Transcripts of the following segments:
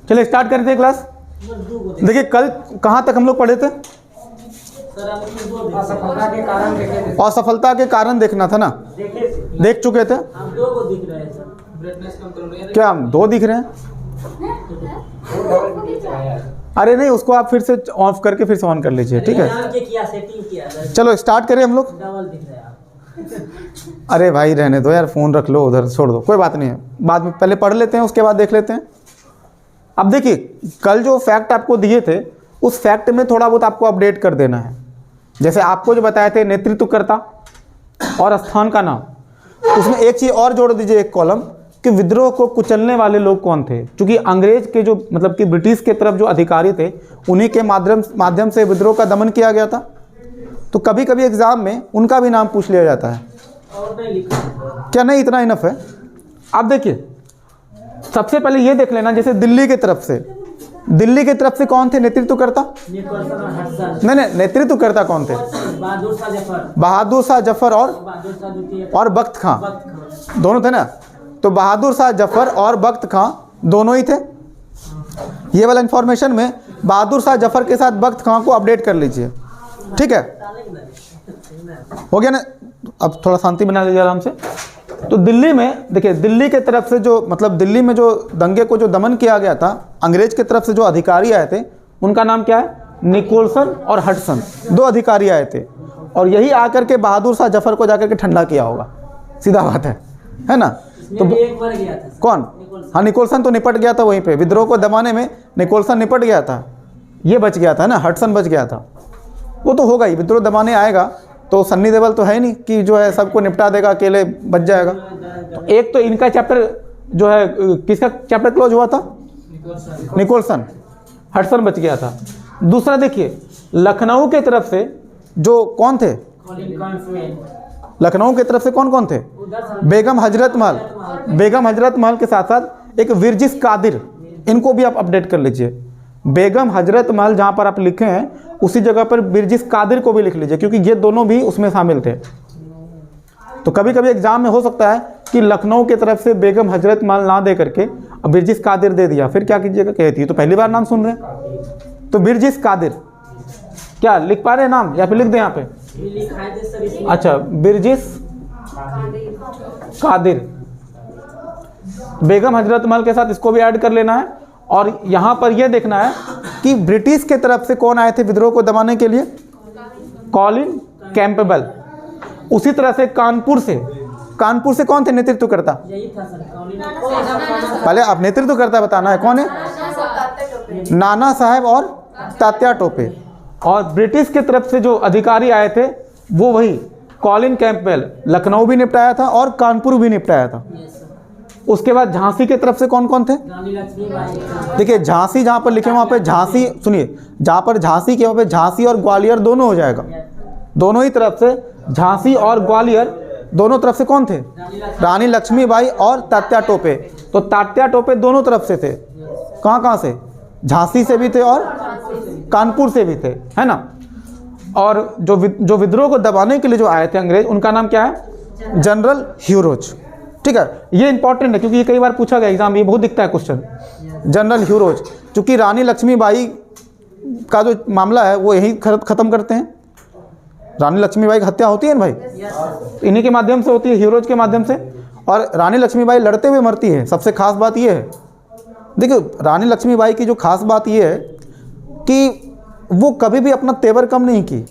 चलिए स्टार्ट करते हैं क्लास। देखिए कल कहाँ तक हम लोग पढ़े थे? असफलता के कारण देखे थे। असफलता के कारण देखना था ना, देख चुके थे। क्या हम दो दिख रहे हैं? अरे नहीं, उसको आप फिर से ऑफ करके फिर से ऑन कर लीजिए, ठीक है। चलो स्टार्ट करें हम लोग। अरे भाई रहने दो यार, फ़ोन रख लो उधर, छोड़ दो, कोई बात नहीं है, बाद में पहले पढ़ लेते हैं, उसके बाद देख लेते हैं। अब देखिए कल जो फैक्ट आपको दिए थे उस फैक्ट में थोड़ा बहुत आपको अपडेट कर देना है। जैसे आपको जो बताए थे नेतृत्वकर्ता और स्थान का नाम, उसमें एक चीज़ और जोड़ दीजिए, एक कॉलम, कि विद्रोह को कुचलने वाले लोग कौन थे। क्योंकि अंग्रेज के जो मतलब कि ब्रिटिश के तरफ जो अधिकारी थे उन्हीं के माध्यम से विद्रोह का दमन किया गया था। तो कभी कभी एग्जाम में उनका भी नाम पूछ लिया जाता है। क्या नहीं इतना इनफ है? आप देखिए सबसे पहले ये देख लेना, जैसे दिल्ली की तरफ से कौन थे नेतृत्वकर्ता? नहीं, नेतृत्वकर्ता कौन थे? बहादुर शाह जफर और बख्त खां, दोनों थे ना। तो बहादुर शाह जफर और बख्त खां दोनों ही थे। ये वाला इंफॉर्मेशन में बहादुर शाह जफर के साथ बख्त खां को अपडेट कर लीजिए, ठीक है। हो गया ना? अब थोड़ा शांति बना लीजिए आराम से। तो दिल्ली में देखिए, दिल्ली के तरफ से जो मतलब दिल्ली में जो दंगे को जो दमन किया गया था, अंग्रेज की तरफ से जो अधिकारी आए थे उनका नाम क्या है? निकोलसन और हडसन, दो अधिकारी आए थे। और यही आकर के बहादुर शाह जफर को जाकर के ठंडा किया होगा, सीधा बात है ना। तो एक मर गया था कौन? हाँ, निकोलसन तो निपट गया था वहीं पे, विद्रोह को दबाने में निकोलसन निपट गया था, ये बच गया था ना, हडसन बच गया था। वो तो होगा ही, विद्रोह दबाने आएगा तो सन्नी देओल तो है नहीं कि जो है सबको निपटा देगा, अकेले बच जाएगा। तो एक तो इनका चैप्टर जो है, किसका चैप्टर क्लोज हुआ था? निकोलसन, हडसन बच गया था। दूसरा देखिए, लखनऊ के तरफ से जो कौन थे? लखनऊ की तरफ से कौन कौन थे? बेगम हजरत महल के साथ साथ एक विरजिस कादिर, इनको भी आप अपडेट कर लीजिए। बेगम हजरत महल जहाँ पर आप लिखे हैं उसी जगह पर विरजिस कादिर को भी लिख लीजिए, क्योंकि ये दोनों भी उसमें शामिल थे। तो कभी कभी एग्जाम में हो सकता है कि लखनऊ की तरफ से बेगम हजरत महल ना दे करके विरजिस कादिर दे दिया, फिर क्या कीजिएगा? कहती है तो पहली बार नाम सुन रहे हैं। तो विरजिस कादिर, क्या लिख पा रहे हैं नाम या फिर लिख दें यहाँ पे? अच्छा, विरजिस कादिर, बेगम हजरत महल के साथ इसको भी ऐड कर लेना है। और यहाँ पर यह देखना है कि ब्रिटिश के तरफ से कौन आए थे विद्रोह को दबाने के लिए? Colin Campbell. उसी तरह से कानपुर से कौन थे नेतृत्वकर्ता? पहले आप नेतृत्वकर्ता बताना है, कौन है? नाना साहेब और तात्या टोपे। और ब्रिटिश के तरफ से जो अधिकारी आए थे वो वही कॉलिन कैंपबेल, लखनऊ भी निपटाया था और कानपुर भी निपटाया था। उसके बाद झांसी के तरफ से कौन कौन थे? देखिए झांसी जहाँ पर लिखे वहाँ पे झांसी, सुनिए, जहाँ पर झांसी के वहाँ पे झांसी और ग्वालियर दोनों हो जाएगा। दोनों ही तरफ से झांसी और ग्वालियर, दोनों तरफ से कौन थे? रानी लक्ष्मीबाई और तात्या टोपे। तो तात्या टोपे दोनों तरफ से थे। कहाँ से? झांसी से भी थे और कानपुर से भी थे, है ना। और जो विद्रोह को दबाने के लिए जो आए थे अंग्रेज, उनका नाम क्या है? जनरल ह्यूरोज, ठीक है। ये इंपॉर्टेंट है क्योंकि ये कई बार पूछा गया एग्जाम, ये बहुत दिखता है क्वेश्चन। जनरल ह्यूरोज, क्योंकि रानी लक्ष्मीबाई का जो मामला है वो यही खत्म करते हैं। रानी लक्ष्मीबाई की हत्या होती है ना भाई, इन्हीं के माध्यम से होती है, ह्यूरोज के माध्यम से। और रानी लक्ष्मीबाई लड़ते हुए मरती है। सबसे खास बात ये है, देखिए रानी लक्ष्मीबाई की जो खास बात ये है कि वो कभी भी अपना तेवर कम नहीं की।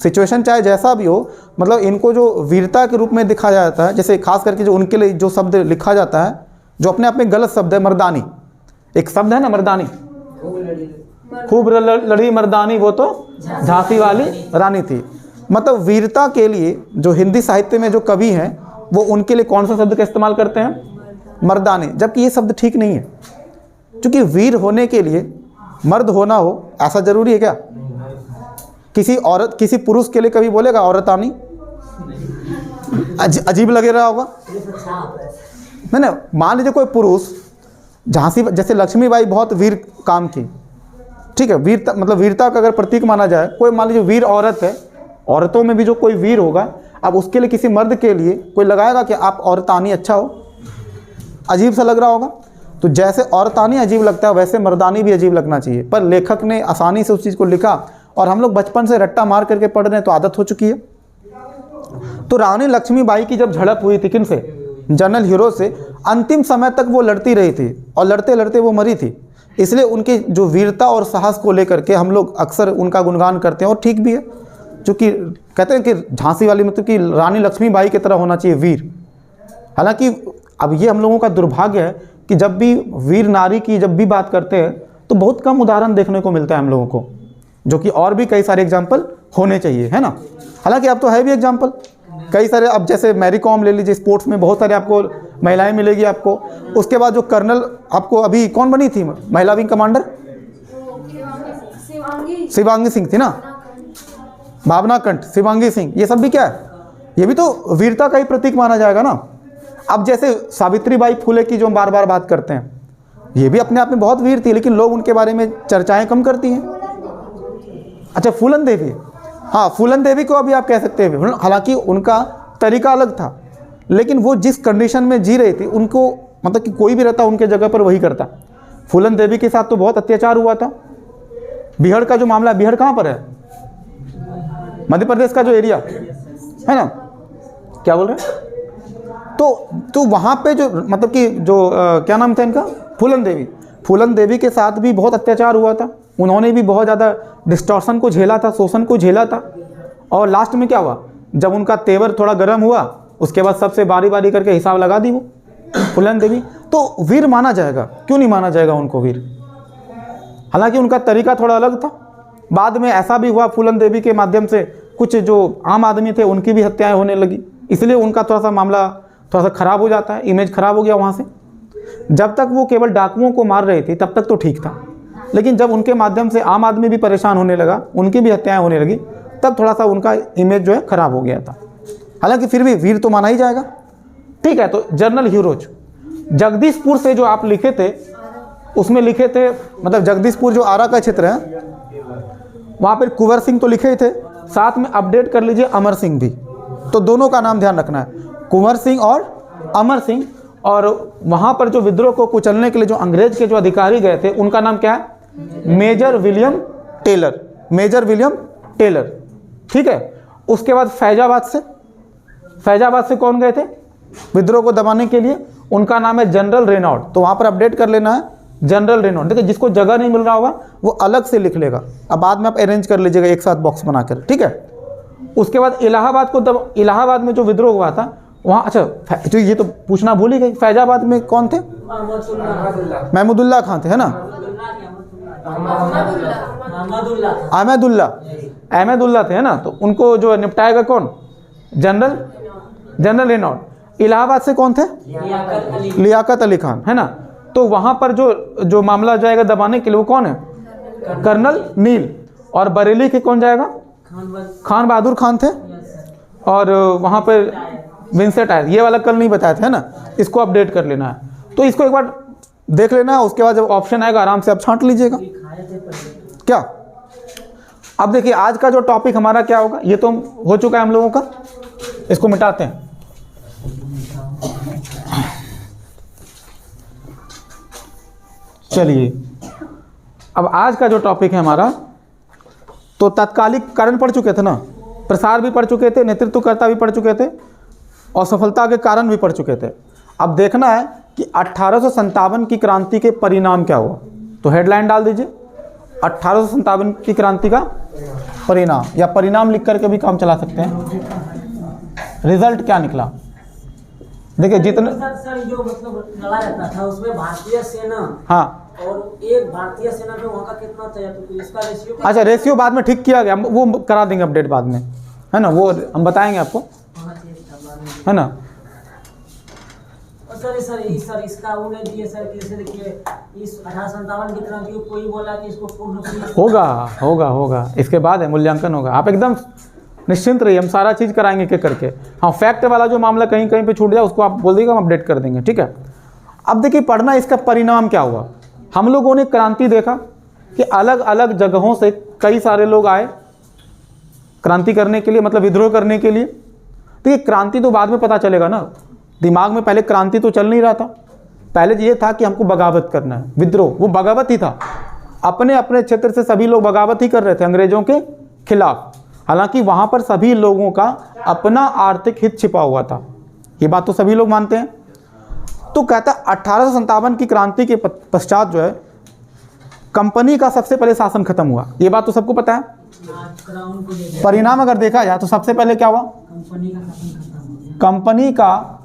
सिचुएशन चाहे जैसा भी हो, मतलब इनको जो वीरता के रूप में दिखाया जाता है, जैसे खास करके जो उनके लिए जो शब्द लिखा जाता है, जो अपने आप में गलत शब्द है, मर्दानी, एक शब्द है ना मर्दानी, खूब लड़ी मर्दानी, वो तो झांसी वाली रानी थी। मतलब वीरता के लिए जो हिंदी साहित्य में जो कवि हैं वो उनके लिए कौन सा शब्द का इस्तेमाल करते हैं? मर्दानी। जबकि ये शब्द ठीक नहीं है, क्योंकि वीर होने के लिए मर्द होना हो ऐसा जरूरी है क्या? किसी पुरुष के लिए कभी बोलेगा औरतानी? अजीब लगे रहा होगा नहीं। मान लीजिए कोई पुरुष, झांसी जैसे लक्ष्मीबाई बहुत वीर काम की, ठीक है, वीरता मतलब वीरता का अगर प्रतीक माना जाए, कोई मान लीजिए वीर औरत है, औरतों में भी जो कोई वीर होगा, अब उसके लिए किसी मर्द के लिए कोई लगाएगा कि आप औरतानी अच्छा हो? अजीब सा लग रहा होगा। तो जैसे औरतानी अजीब लगता है वैसे मर्दानी भी अजीब लगना चाहिए, पर लेखक ने आसानी से उस चीज़ को लिखा और हम लोग बचपन से रट्टा मार करके पढ़ रहे हैं तो आदत हो चुकी है। तो रानी लक्ष्मीबाई की जब झड़प हुई थी किन से, जनरल हीरो से, अंतिम समय तक वो लड़ती रही थी और लड़ते लड़ते वो मरी थी। इसलिए उनकी जो वीरता और साहस को लेकर के हम लोग अक्सर उनका गुणगान करते हैं और ठीक भी है, क्योंकि कहते हैं कि झांसी वाली मतलब कि रानी लक्ष्मीबाई की तरह होना चाहिए वीर। हालांकि अब ये हम लोगों का दुर्भाग्य है कि जब भी वीर नारी की जब भी बात करते हैं तो बहुत कम उदाहरण देखने को मिलता है हम लोगों को, जो कि और भी कई सारे एग्जाम्पल होने चाहिए, है ना। हालांकि अब तो है भी एग्जाम्पल कई सारे, अब जैसे मैरी कॉम ले लीजिए, स्पोर्ट्स में बहुत सारे आपको महिलाएं मिलेगी आपको। उसके बाद जो कर्नल आपको अभी कौन बनी थी महिला विंग कमांडर, शिवांगी सिंह थी ना, भावना कंठ, शिवांगी सिंह, ये सब भी क्या है, ये भी तो वीरता का ही प्रतीक माना जाएगा ना। अब जैसे सावित्रीबाई फुले की जो हम बार बार बात करते हैं, ये भी अपने आप में बहुत वीर थी, लेकिन लोग उनके बारे में चर्चाएं कम करती हैं। अच्छा, फूलन देवी, हाँ फूलन देवी को अभी आप कह सकते हैं, हालांकि उनका तरीका अलग था, लेकिन वो जिस कंडीशन में जी रही थी उनको मतलब कि कोई भी रहता उनके जगह पर वही करता। फूलन देवी के साथ तो बहुत अत्याचार हुआ था। बिहार का जो मामला, बिहार कहाँ पर है, मध्य प्रदेश का जो एरिया है ना, क्या बोल रहे हैं, तो वहाँ पे जो मतलब कि जो क्या नाम था इनका, फूलन देवी के साथ भी बहुत अत्याचार हुआ था। उन्होंने भी बहुत ज़्यादा डिस्टॉर्शन को झेला था, शोषण को झेला था। और लास्ट में क्या हुआ, जब उनका तेवर थोड़ा गर्म हुआ उसके बाद सबसे बारी बारी करके हिसाब लगा दी वो फूलन देवी। तो वीर माना जाएगा, क्यों नहीं माना जाएगा उनको वीर, हालांकि उनका तरीका थोड़ा अलग था। बाद में ऐसा भी हुआ फूलन देवी के माध्यम से कुछ जो आम आदमी थे उनकी भी हत्याएं होने लगी, इसलिए उनका थोड़ा सा मामला थोड़ा सा खराब हो जाता है, इमेज खराब हो गया वहाँ से। जब तक वो केवल डाकुओं को मार रही थी तब तक तो ठीक था, लेकिन जब उनके माध्यम से आम आदमी भी परेशान होने लगा, उनकी भी हत्याएं होने लगी, तब थोड़ा सा उनका इमेज जो है खराब हो गया था। हालांकि फिर भी वीर तो माना ही जाएगा। ठीक है, तो जनरल हीरोज जगदीशपुर से जो आप लिखे थे उसमें लिखे थे, मतलब जगदीशपुर जो आरा का क्षेत्र है वहाँ पर कुंवर सिंह तो लिखे ही थे, साथ में अपडेट कर लीजिए अमर सिंह भी, तो दोनों का नाम ध्यान रखना है, कुंवर सिंह और अमर सिंह। और वहाँ पर जो विद्रोह को कुचलने के लिए जो अंग्रेज के जो अधिकारी गए थे उनका नाम क्या है, major William Taylor, major William Taylor. ठीक है, उसके बाद फैजाबाद से कौन गए थे विद्रोह को दबाने के लिए, उनका नाम है जनरल रेनॉल्ड। तो वहाँ पर अपडेट कर लेना है जनरल रेनॉल्ड। देखिए जिसको जगह नहीं मिल रहा होगा वो अलग से लिख लेगा, अब बाद में आप अरेंज कर लीजिएगा एक साथ बॉक्स बनाकर। ठीक है, उसके बाद इलाहाबाद में जो विद्रोह हुआ था वहाँ, अच्छा तो ये तो पूछना भूल ही गई, फैजाबाद में कौन थे, महमूदुल्लाह खान थे, है ना, अहमदुल्ला थे, है ना। तो उनको जो निपटाएगा कौन, जनरल रेनॉल्ड। इलाहाबाद से कौन थे, लियाकत अली खान, है ना। तो वहाँ पर जो मामला जाएगा दबाने के लिए वो कौन है, कर्नल नील। और बरेली के कौन जाएगा, खान बहादुर खान थे। और वहाँ पर विंसेंट आए, ये वाला कल नहीं बताया था, है ना, इसको अपडेट कर लेना है। तो इसको एक बार देख लेना है, उसके बाद जब ऑप्शन आएगा आराम से आप छांट लीजिएगा। क्या, अब देखिए आज का जो टॉपिक हमारा क्या होगा, ये तो हो चुका है हम लोगों का, इसको मिटाते हैं। चलिए अब आज का जो टॉपिक है हमारा, तो तात्कालिक कारण पढ़ चुके थे ना, प्रसार भी पढ़ चुके थे, नेतृत्वकर्ता भी पढ़ चुके थे और सफलता के कारण भी पढ़ चुके थे। अब देखना है कि 1857 की क्रांति के परिणाम क्या हुआ। तो हेडलाइन डाल दीजिए 1857 की क्रांति का परिणाम, या परिणाम लिख करके भी काम चला सकते हैं। रिजल्ट क्या निकला, देखिए जितने सर जो मतलब लड़ा जाता था उसमें भारतीय सेना, हाँ, और एक भारतीय सेना पे वहाँ का कितना था, तो इसका रेशियो, अच्छा रेशियो बाद में ठीक किया गया, वो करा देंगे अपडेट बाद में, है ना, वो हम बताएंगे आपको, है ना। सर इसका वो नहीं दिए सर, कैसे देखिए इस 1857 की क्रांति को कोई बोला कि इसको पूर्ण होगा इसके बाद है मूल्यांकन होगा। आप एकदम निश्चिंत रहिए, हम सारा चीज़ कराएंगे एक करके। हाँ, फैक्ट वाला जो मामला कहीं कहीं पे छूट जाए उसको आप बोल दीजिएगा, हम अपडेट कर देंगे। ठीक है, अब देखिए पढ़ना इसका परिणाम क्या हुआ। हम लोगों ने क्रांति देखा कि अलग अलग जगहों से कई सारे लोग आए क्रांति करने के लिए, मतलब विद्रोह करने के लिए। तो ये क्रांति तो बाद में पता चलेगा ना, दिमाग में पहले क्रांति तो चल नहीं रहा था, पहले ये था कि हमको बगावत करना है, विद्रोह, वो बगावत ही था। अपने अपने क्षेत्र से सभी लोग बगावत ही कर रहे थे अंग्रेजों के खिलाफ। हालांकि वहाँ पर सभी लोगों का अपना आर्थिक हित छिपा हुआ था, ये बात तो सभी लोग मानते हैं। तो कहता 1857 की क्रांति के पश्चात जो है कंपनी का सबसे पहले शासन खत्म हुआ, ये बात तो सबको पता है। क्राउन को दे परिणाम अगर देखा जाए तो सबसे पहले क्या हुआ, कंपनी का शासन खत्म हो गया, कंपनी का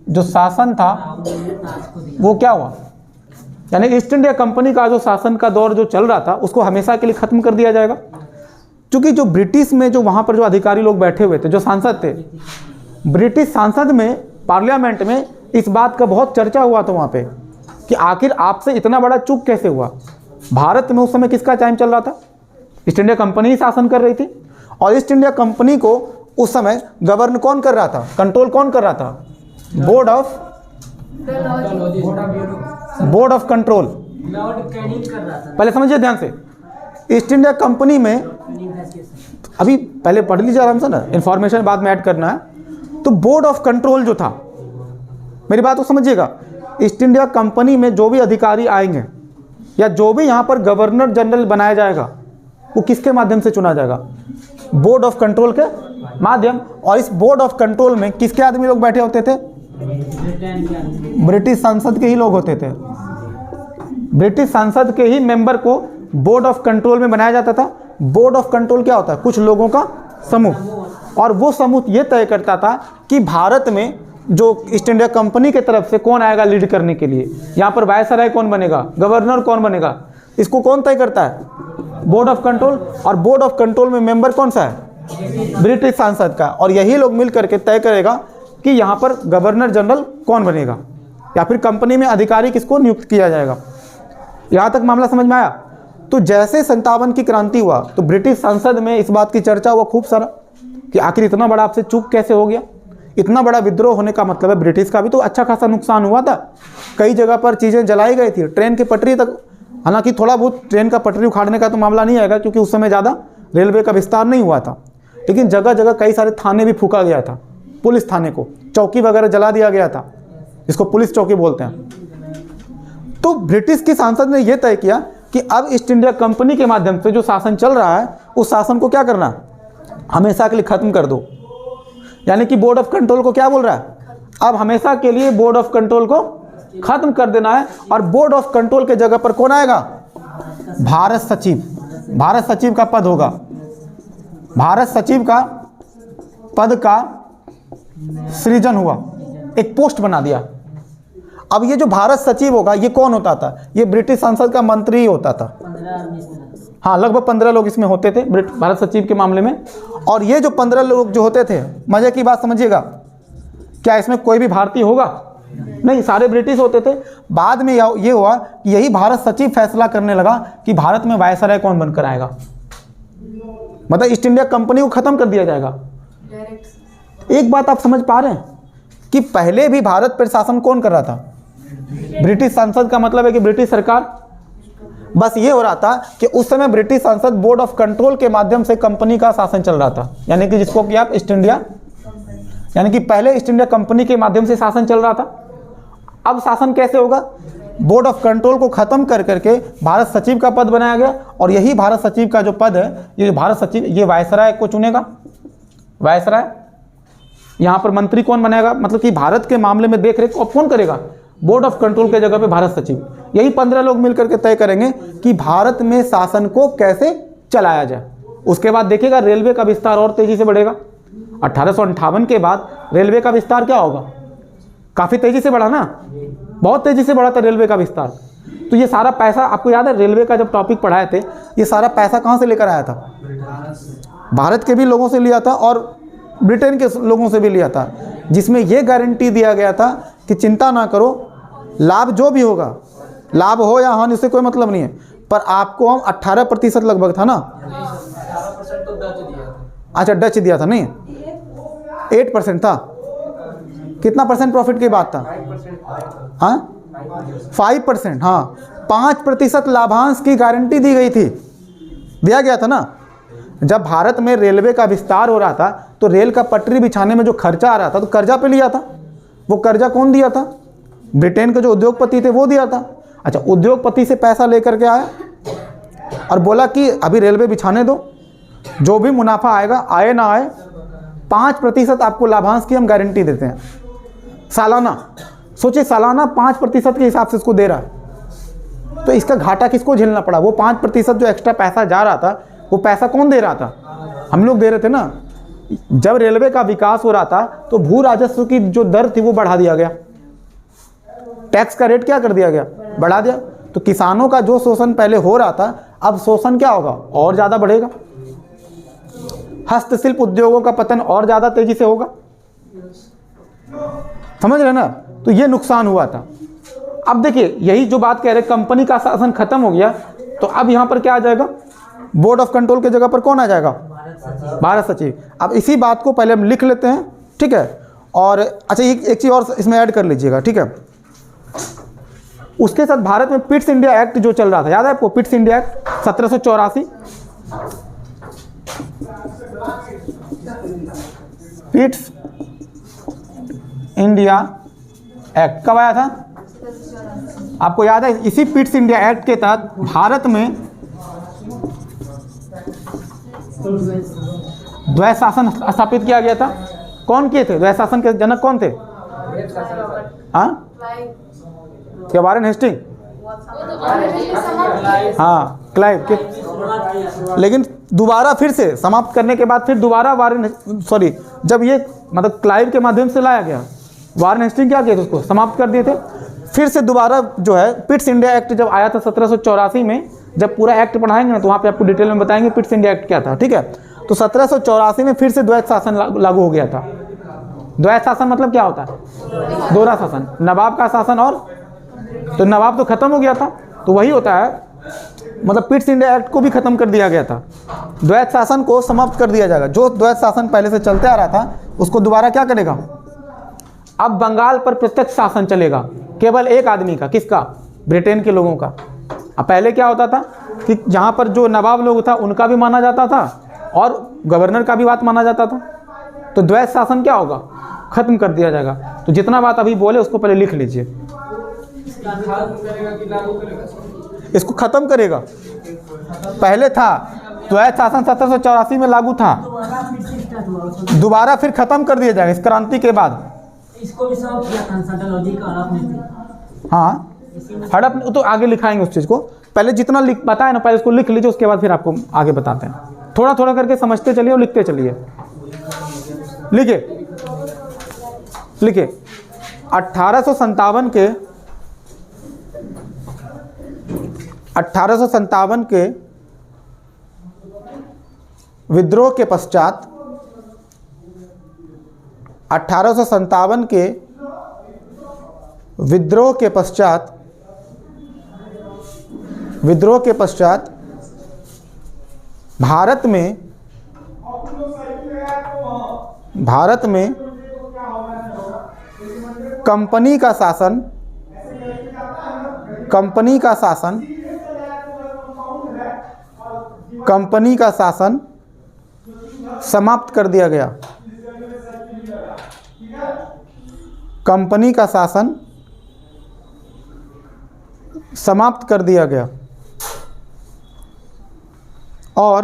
जो शासन था ताज को दिया। वो क्या हुआ, यानी ईस्ट इंडिया कंपनी का जो शासन का दौर जो चल रहा था उसको हमेशा के लिए खत्म कर दिया जाएगा। क्योंकि जो ब्रिटिश में जो वहाँ पर जो अधिकारी लोग बैठे हुए थे, जो सांसद थे, ब्रिटिश सांसद में, पार्लियामेंट में इस बात का बहुत चर्चा हुआ था वहाँ पे कि आखिर आपसे इतना बड़ा चूक कैसे हुआ। भारत में उस समय किसका टाइम चल रहा था, ईस्ट इंडिया कंपनी ही शासन कर रही थी। और ईस्ट इंडिया कंपनी को उस समय गवर्न कौन कर रहा था, कंट्रोल कौन कर रहा था, board of control. Lord Canning कर रहा था। पहले समझिए ध्यान से, ईस्ट इंडिया कंपनी में कैनिंग था इसके साथ। अभी पहले पढ़ लीजिए आराम से ना, इन्फॉर्मेशन बाद में ऐड करना है। तो बोर्ड ऑफ कंट्रोल जो था, मेरी बात को समझिएगा, ईस्ट इंडिया कंपनी में जो भी अधिकारी आएंगे या जो भी यहाँ पर गवर्नर जनरल बनाया जाएगा वो किसके माध्यम से चुना जाएगा, बोर्ड ऑफ कंट्रोल के माध्यम। और इस बोर्ड ऑफ कंट्रोल में किसके आदमी लोग बैठे होते थे, ब्रिटेन के आदमी। ब्रिटिश संसद के ही लोग होते थे। ब्रिटिश संसद के ही मेंबर को बोर्ड ऑफ कंट्रोल में बनाया जाता था। बोर्ड ऑफ कंट्रोल क्या होता है, कुछ लोगों का समूह, और वो समूह ये तय करता था कि भारत में जो ईस्ट इंडिया कंपनी की तरफ से कौन आएगा लीड करने के लिए, यहाँ पर वायसराय कौन बनेगा, गवर्नर कौन बनेगा, इसको कौन तय करता है, बोर्ड ऑफ कंट्रोल। और बोर्ड ऑफ कंट्रोल में मेंबर कौन सा है, ब्रिटिश सांसद का। और यही लोग मिल करके तय करेगा कि यहाँ पर गवर्नर जनरल कौन बनेगा या फिर कंपनी में अधिकारी किसको नियुक्त किया जाएगा। यहाँ तक मामला समझ में आया। तो जैसे 57 की क्रांति हुआ तो ब्रिटिश संसद में इस बात की चर्चा हुआ खूब सारा कि आखिर इतना बड़ा आपसे चूक कैसे हो गया। इतना बड़ा विद्रोह होने का मतलब है ब्रिटिश का भी तो अच्छा खासा नुकसान हुआ था। कई जगह पर चीज़ें जलाई गई थी, ट्रेन की पटरी तक, हालांकि थोड़ा बहुत ट्रेन का पटरी उखाड़ने का तो मामला नहीं आएगा क्योंकि उस समय ज़्यादा रेलवे का विस्तार नहीं हुआ था, लेकिन जगह जगह कई सारे थाने भी फूका गया था, पुलिस थाने को, चौकी वगैरह जला दिया गया था, इसको पुलिस चौकी बोलते हैं। तो ब्रिटिश की सांसद ने यह तय किया कि अब ईस्ट इंडिया कंपनी के माध्यम से जो शासन चल रहा है उस शासन को क्या करना है, हमेशा के लिए खत्म कर दो। यानी कि बोर्ड ऑफ कंट्रोल को क्या बोल रहा है, अब हमेशा के लिए बोर्ड ऑफ कंट्रोल को खत्म कर देना है। और बोर्ड ऑफ कंट्रोल के जगह पर कौन आएगा, भारत सचिव। भारत सचिव का पद होगा, भारत सचिव का पद का सृजन हुआ, एक पोस्ट बना दिया। अब ये जो भारत सचिव होगा ये कौन होता था, ये ब्रिटिश संसद का मंत्री ही होता था। 15-20 हाँ, लगभग 15 लोग इसमें होते थे भारत सचिव के मामले में। और ये जो 15 लोग जो होते थे, मजे की बात समझिएगा, क्या इसमें कोई भी भारतीय होगा, नहीं, सारे ब्रिटिश होते थे। बाद में ये हुआ कि यही भारत सचिव फैसला करने लगा कि भारत में वायसराय कौन बनकर आएगा, मतलब ईस्ट इंडिया कंपनी को खत्म कर दिया जाएगा। एक बात आप समझ पा रहे हैं कि पहले भी भारत पर शासन कौन कर रहा था, ब्रिटिश संसद का मतलब है कि ब्रिटिश सरकार। बस ये हो रहा था कि उस समय ब्रिटिश संसद बोर्ड ऑफ कंट्रोल के माध्यम से कंपनी का शासन चल रहा था, यानी कि जिसको कि आप ईस्ट इंडिया, यानी कि पहले ईस्ट इंडिया कंपनी के माध्यम से शासन चल रहा था। अब शासन कैसे होगा, बोर्ड ऑफ कंट्रोल को खत्म कर करके भारत सचिव का पद बनाया गया। और यही भारत सचिव का जो पद है, ये जो भारत सचिव, ये वायसराय को चुनेगा। वायसराय, यहाँ पर मंत्री कौन बनेगा, मतलब कि भारत के मामले में देख रेख कौन करेगा, बोर्ड ऑफ कंट्रोल के जगह पे भारत सचिव। यही 15 लोग मिलकर के तय करेंगे कि भारत में शासन को कैसे चलाया जाए। उसके बाद देखिएगा रेलवे का विस्तार और तेजी से बढ़ेगा। 1858 के बाद रेलवे का विस्तार क्या होगा, काफ़ी तेजी से बढ़ा ना, बहुत तेजी से बढ़ा था रेलवे का विस्तार। तो ये सारा पैसा, आपको याद है रेलवे का जब टॉपिक पढ़ाए थे, ये सारा पैसा कहाँ से लेकर आया था, भारत के भी लोगों से लिया था और ब्रिटेन के लोगों से भी लिया था, जिसमें यह गारंटी दिया गया था कि चिंता ना करो, लाभ जो भी होगा, लाभ हो या हानि, इससे कोई मतलब नहीं है, पर आपको हम 18% लगभग था ना, 18% तो डच दिया था। अच्छा डच दिया था, नहीं 8% था। कितना परसेंट प्रॉफिट की बात था, हाँ 5%, हाँ 5% लाभांश की गारंटी दी गई थी, दिया गया था ना। जब भारत में रेलवे का विस्तार हो रहा था तो रेल का पटरी बिछाने में जो खर्चा आ रहा था तो कर्जा पे लिया था, वो कर्जा कौन दिया था, ब्रिटेन के जो उद्योगपति थे वो दिया था। अच्छा, उद्योगपति से पैसा लेकर के आया और बोला कि अभी रेलवे बिछाने दो, जो भी मुनाफा आएगा, आए ना आए, 5% आपको लाभांश की हम गारंटी देते हैं सालाना। सोचिए, सालाना 5% के हिसाब से इसको दे रहा है, तो इसका घाटा किसको झेलना पड़ा? वो 5% जो एक्स्ट्रा पैसा जा रहा था, वो पैसा कौन दे रहा था? हम लोग दे रहे थे ना। जब रेलवे का विकास हो रहा था तो भू राजस्व की जो दर थी वो बढ़ा दिया गया, टैक्स का रेट क्या कर दिया गया? बढ़ा दिया। तो किसानों का जो शोषण पहले हो रहा था, अब शोषण क्या होगा? और ज़्यादा बढ़ेगा। हस्तशिल्प उद्योगों का पतन और ज़्यादा तेजी से होगा। समझ रहे ना? तो ये नुकसान हुआ था। अब देखिए, यही जो बात कह रहे, कंपनी का शासन खत्म हो गया, तो अब यहाँ पर क्या आ जाएगा? बोर्ड ऑफ कंट्रोल की जगह पर कौन आ जाएगा? भारत सचिव। अब इसी बात को पहले हम लिख लेते हैं, ठीक है। और अच्छा, एक चीज़ और इसमें ऐड कर लीजिएगा, ठीक है। उसके साथ भारत में पिट्स इंडिया एक्ट जो चल रहा था, याद है आपको? Pitt's India act 1784। Pitt's India act कब आया था? आपको याद है? इसी पिट्स इंडिया एक्ट के तहत भारत में द्वैध शासन स्थापित किया गया था। कौन किए थे? द्वैध शासन के जनक कौन थे? हाँ, क्या? Warren Hasting? हाँ, क्लाइव के। लेकिन दोबारा फिर से समाप्त करने के बाद फिर दोबारा जब ये मतलब क्लाइव के माध्यम से लाया गया, वारेन हेस्टिंग क्या किए थे? उसको समाप्त कर दिए थे। फिर से दोबारा जो है पिट्स इंडिया एक्ट जब आया था 1784 में, जब पूरा एक्ट पढ़ाएंगे ना तो वहाँ पे आपको डिटेल में बताएंगे पिट्स इंडिया एक्ट क्या था, ठीक है। तो 1784 में फिर से द्वैध शासन लागू हो गया था। द्वैध शासन मतलब क्या होता है? दोहरा शासन, नवाब का शासन और, तो नवाब तो खत्म हो गया था, तो वही होता है, मतलब पिट्स इंडिया एक्ट को भी खत्म कर दिया गया था। द्वैध शासन को समाप्त कर दिया जाएगा। जो द्वैध शासन पहले से चलते आ रहा था उसको दोबारा क्या करेगा? अब बंगाल पर प्रत्यक्ष शासन चलेगा, केवल एक आदमी का। किसका? ब्रिटेन के लोगों का। अब पहले क्या होता था कि जहाँ पर जो नवाब लोग था उनका भी माना जाता था और गवर्नर का भी बात माना जाता था। तो द्वैध शासन क्या होगा? खत्म कर दिया जाएगा। तो जितना बात अभी बोले उसको पहले लिख लीजिए। इसको खत्म करेगा। पहले था द्वैध शासन 1784 में लागू था, दोबारा फिर खत्म कर दिया जाएगा इस क्रांति के बाद। इसको भी सब किया था सेंट्रोलॉजी का हड़प नहीं थी। हाँ, हड़प तो आगे लिखाएंगे उस चीज़ को। पहले जितना बताए ना, पहले उसको लिख लीजिए, उसके बाद फिर आपको आगे बताते हैं। थोड़ा थोड़ा करके समझते चलिए और लिखते चलिए। लिखिए 1857 के विद्रोह के पश्चात 1857 के विद्रोह के पश्चात भारत में कंपनी का शासन समाप्त कर दिया गया। कंपनी का शासन समाप्त कर दिया गया और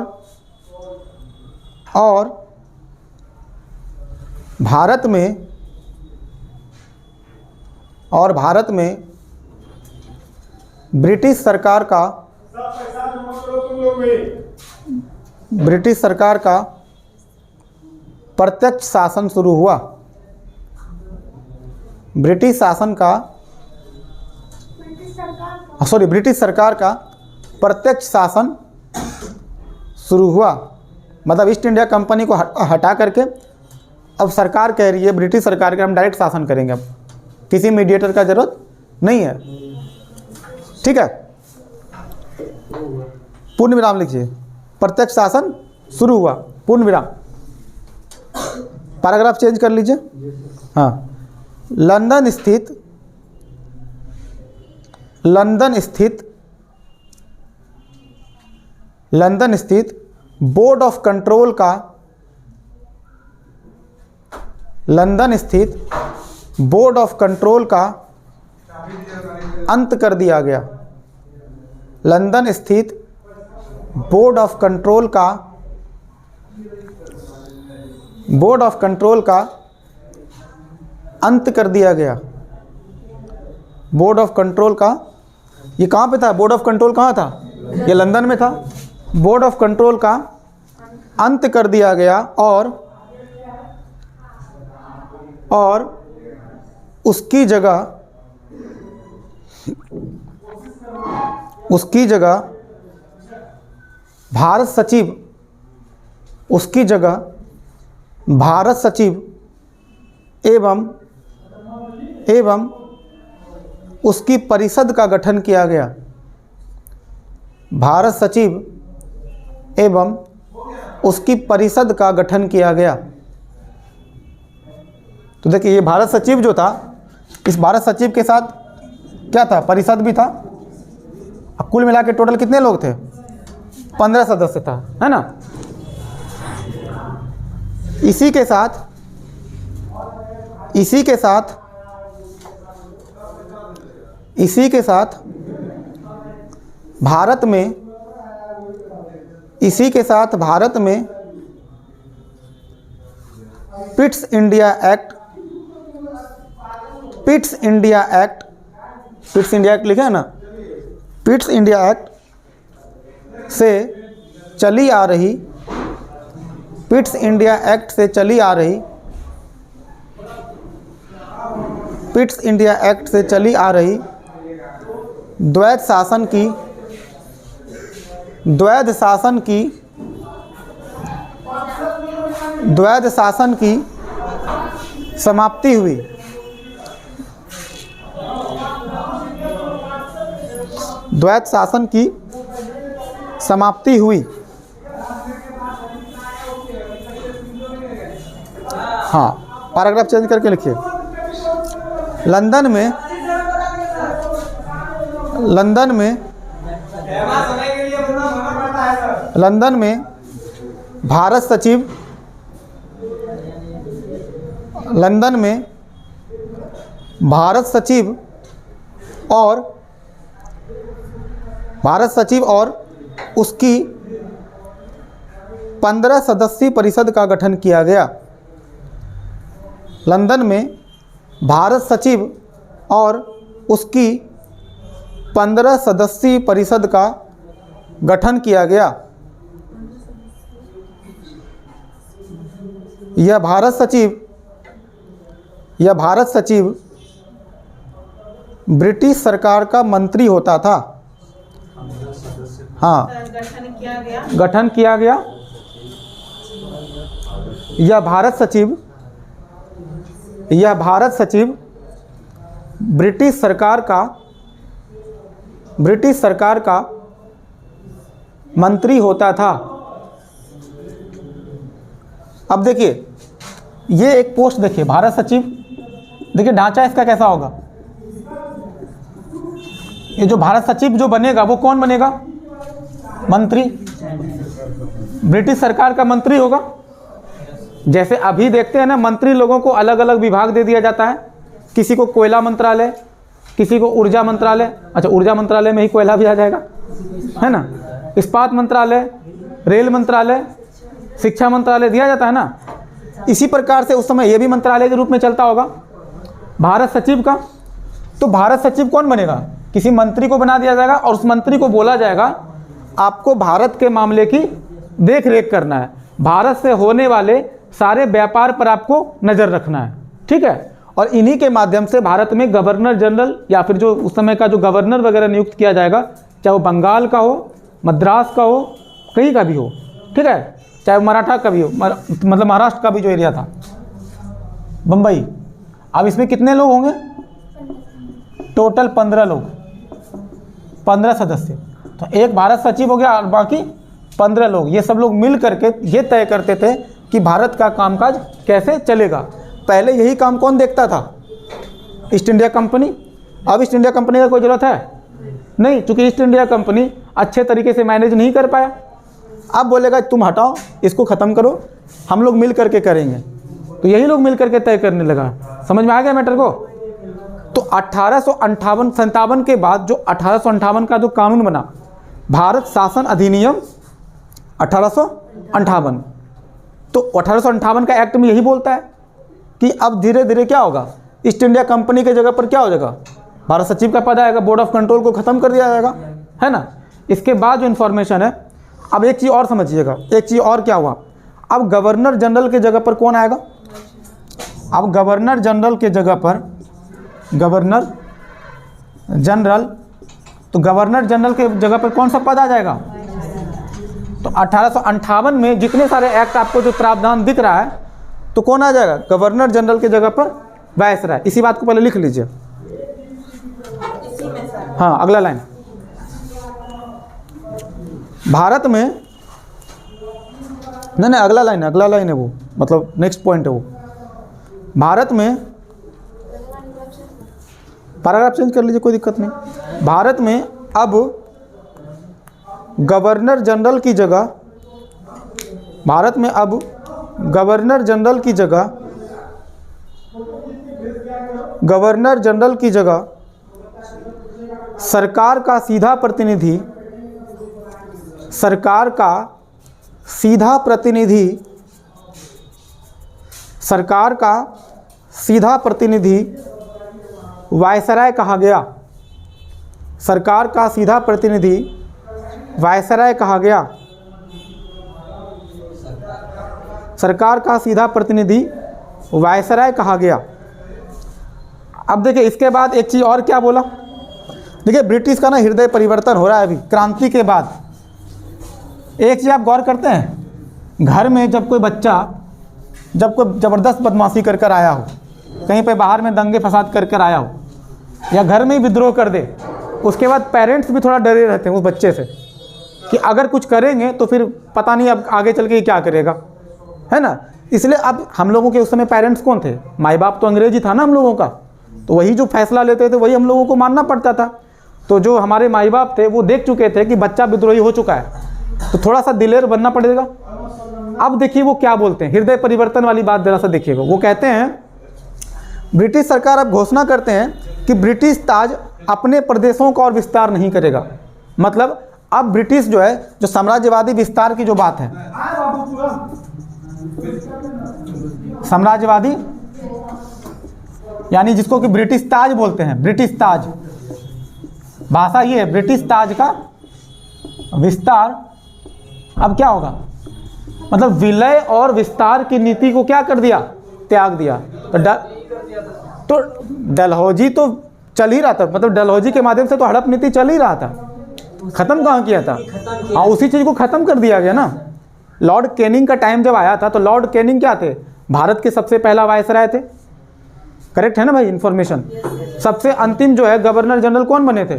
भारत में ब्रिटिश सरकार का प्रत्यक्ष शासन शुरू हुआ। ब्रिटिश सरकार का प्रत्यक्ष शासन शुरू हुआ। मतलब ईस्ट इंडिया कंपनी को हटा करके अब सरकार कह रही है, ब्रिटिश सरकार के हम डायरेक्ट शासन करेंगे, अब किसी मीडिएटर का जरूरत नहीं है। ठीक है, पूर्ण विराम लिखिए। प्रत्यक्ष शासन शुरू हुआ, पूर्ण विराम। पैराग्राफ चेंज कर लीजिए। हाँ, लंदन स्थित बोर्ड ऑफ कंट्रोल का अंत कर दिया गया। लंदन स्थित बोर्ड ऑफ कंट्रोल का अंत कर दिया गया। बोर्ड ऑफ कंट्रोल का, ये कहाँ पे था? बोर्ड ऑफ कंट्रोल कहाँ था? ये लंदन में था। बोर्ड ऑफ कंट्रोल का अंत कर दिया गया और उसकी जगह भारत सचिव एवं उसकी परिषद का गठन किया गया। भारत सचिव एवं उसकी परिषद का गठन किया गया। तो देखिए, ये भारत सचिव जो था, इस भारत सचिव के साथ क्या था? परिषद भी था। अब कुल मिला के टोटल कितने लोग थे? 15 सदस्य था, है ना। इसी के साथ भारत में पिट्स इंडिया एक्ट लिखा है ना, पिट्स इंडिया एक्ट से चली आ रही द्वैध शासन की समाप्ति हुई। द्वैध शासन की समाप्ति हुई। हाँ, पैराग्राफ चेंज करके लिखिए। लंदन में भारत सचिव और उसकी 15 सदस्यीय परिषद का गठन किया गया। लंदन में भारत सचिव और उसकी 15 सदस्यीय परिषद का गठन किया गया। यह भारत सचिव ब्रिटिश सरकार का मंत्री होता था। हाँ, गठन किया गया। यह भारत सचिव ब्रिटिश सरकार का मंत्री होता था। अब देखिए, ये एक पोस्ट देखिए, भारत सचिव। देखिए ढांचा इसका कैसा होगा। ये जो भारत सचिव जो बनेगा वो कौन बनेगा? मंत्री। ब्रिटिश सरकार का मंत्री होगा। जैसे अभी देखते हैं ना, मंत्री लोगों को अलग अलग विभाग दे दिया जाता है। किसी को कोयला मंत्रालय, किसी को ऊर्जा मंत्रालय। अच्छा, ऊर्जा मंत्रालय में ही कोयला भी आ जाएगा, है ना। इस्पात मंत्रालय, रेल मंत्रालय, शिक्षा मंत्रालय दिया जाता है ना। इसी प्रकार से उस समय ये भी मंत्रालय के रूप में चलता होगा भारत सचिव का। तो भारत सचिव कौन बनेगा? किसी मंत्री को बना दिया जाएगा और उस मंत्री को बोला जाएगा आपको भारत के मामले की देख रेख करना है, भारत से होने वाले सारे व्यापार पर आपको नज़र रखना है, ठीक है। और इन्हीं के माध्यम से भारत में गवर्नर जनरल या फिर जो उस समय का जो गवर्नर वगैरह नियुक्त किया जाएगा, चाहे वो बंगाल का हो, मद्रास का हो, कहीं का भी हो, ठीक है, चाहे मराठा का भी हो, मतलब महाराष्ट्र का भी जो एरिया था, बम्बई। अब इसमें कितने लोग होंगे? टोटल 15 लोग, 15 सदस्य। तो एक भारत सचिव हो गया और बाकी 15 लोग। ये सब लोग मिल करके ये तय करते थे कि भारत का कामकाज कैसे चलेगा। पहले यही काम कौन देखता था? East India company. अब ईस्ट इंडिया कंपनी का कोई ज़रूरत है नहीं, चूँकि ईस्ट इंडिया कंपनी अच्छे तरीके से मैनेज नहीं कर पाया। अब बोलेगा तुम हटाओ, इसको ख़त्म करो, हम लोग मिल करके करेंगे। तो यही लोग मिल करके तय करने लगा। समझ में आ गया मैटर को? तो 1857 के बाद जो 1858 का जो कानून बना, भारत शासन अधिनियम 1858, तो 1858 का एक्ट में यही बोलता है कि अब धीरे धीरे क्या होगा, ईस्ट इंडिया कंपनी के जगह पर क्या हो जाएगा, भारत सचिव का पद आएगा, बोर्ड ऑफ कंट्रोल को ख़त्म कर दिया जाएगा, है ना। इसके बाद जो इन्फॉर्मेशन है, अब एक चीज़ और समझिएगा, एक चीज़ और क्या हुआ, अब गवर्नर जनरल के जगह पर कौन आएगा, अब गवर्नर जनरल के जगह पर गवर्नर जनरल, तो गवर्नर जनरल के जगह पर कौन सा पद आ जाएगा। तो 1858 में जितने सारे एक्ट आपको जो प्रावधान दिख रहा है, तो कौन आ जाएगा, गवर्नर जनरल के जगह पर वायसराय। इसी बात को पहले लिख लीजिए। हाँ, अगला लाइन, भारत में, नहीं अगला लाइन है, अगला लाइन है वो, मतलब नेक्स्ट पॉइंट है वो। भारत में, पैराग्राफ चेंज कर लीजिए, कोई दिक्कत नहीं। भारत में अब गवर्नर जनरल की जगह, भारत में अब गवर्नर जनरल की जगह, गवर्नर जनरल की जगह सरकार का सीधा प्रतिनिधि, सरकार का सीधा प्रतिनिधि, सरकार का सीधा प्रतिनिधि वायसराय कहा गया, सरकार का सीधा प्रतिनिधि वायसराय कहा गया, सरकार का सीधा प्रतिनिधि वायसराय कहा गया। अब देखिए इसके बाद एक चीज़ और क्या बोला, देखिए ब्रिटिश का ना हृदय परिवर्तन हो रहा है अभी क्रांति के बाद। एक चीज़ आप गौर करते हैं, घर में जब कोई बच्चा, जब कोई ज़बरदस्त बदमाशी कर कर आया हो, कहीं पे बाहर में दंगे फसाद कर कर आया हो, या घर में ही विद्रोह कर दे, उसके बाद पेरेंट्स भी थोड़ा डरे रहते हैं उस बच्चे से कि अगर कुछ करेंगे तो फिर पता नहीं अब आगे चल के क्या करेगा, है ना। इसलिए अब हम लोगों के उस समय पेरेंट्स कौन थे, माई बाप तो अंग्रेजी था ना हम लोगों का, तो वही जो फैसला लेते थे वही हम लोगों को मानना पड़ता था। तो जो हमारे माई बाप थे वो देख चुके थे कि बच्चा विद्रोही हो चुका है, तो थोड़ा सा दिलेर बनना पड़ेगा। अब देखिए वो क्या बोलते हैं, हृदय परिवर्तन वाली बात जरा सा देखिएगा। वो कहते हैं, ब्रिटिश सरकार अब घोषणा करते हैं कि ब्रिटिश ताज अपने प्रदेशों का और विस्तार नहीं करेगा। मतलब अब ब्रिटिश जो है, जो साम्राज्यवादी विस्तार की जो बात है, साम्राज्यवादी यानी जिसको कि ब्रिटिश ताज बोलते हैं, ब्रिटिश ताज, भाषा ये है, ब्रिटिश ताज का विस्तार अब क्या होगा, मतलब विलय और विस्तार की नीति को क्या कर दिया, त्याग दिया। तो डलहौजी तो चल ही रहा था, मतलब डलहौजी के माध्यम से तो हड़प नीति चल ही रहा था, खत्म कहाँ किया था, हाँ उसी चीज़ को खत्म कर दिया गया ना। लॉर्ड कैनिंग का टाइम जब आया था तो लॉर्ड कैनिंग क्या थे, भारत के सबसे पहला वायसराय थे, करेक्ट है ना भाई इन्फॉर्मेशन। सबसे अंतिम जो है गवर्नर जनरल कौन बने थे,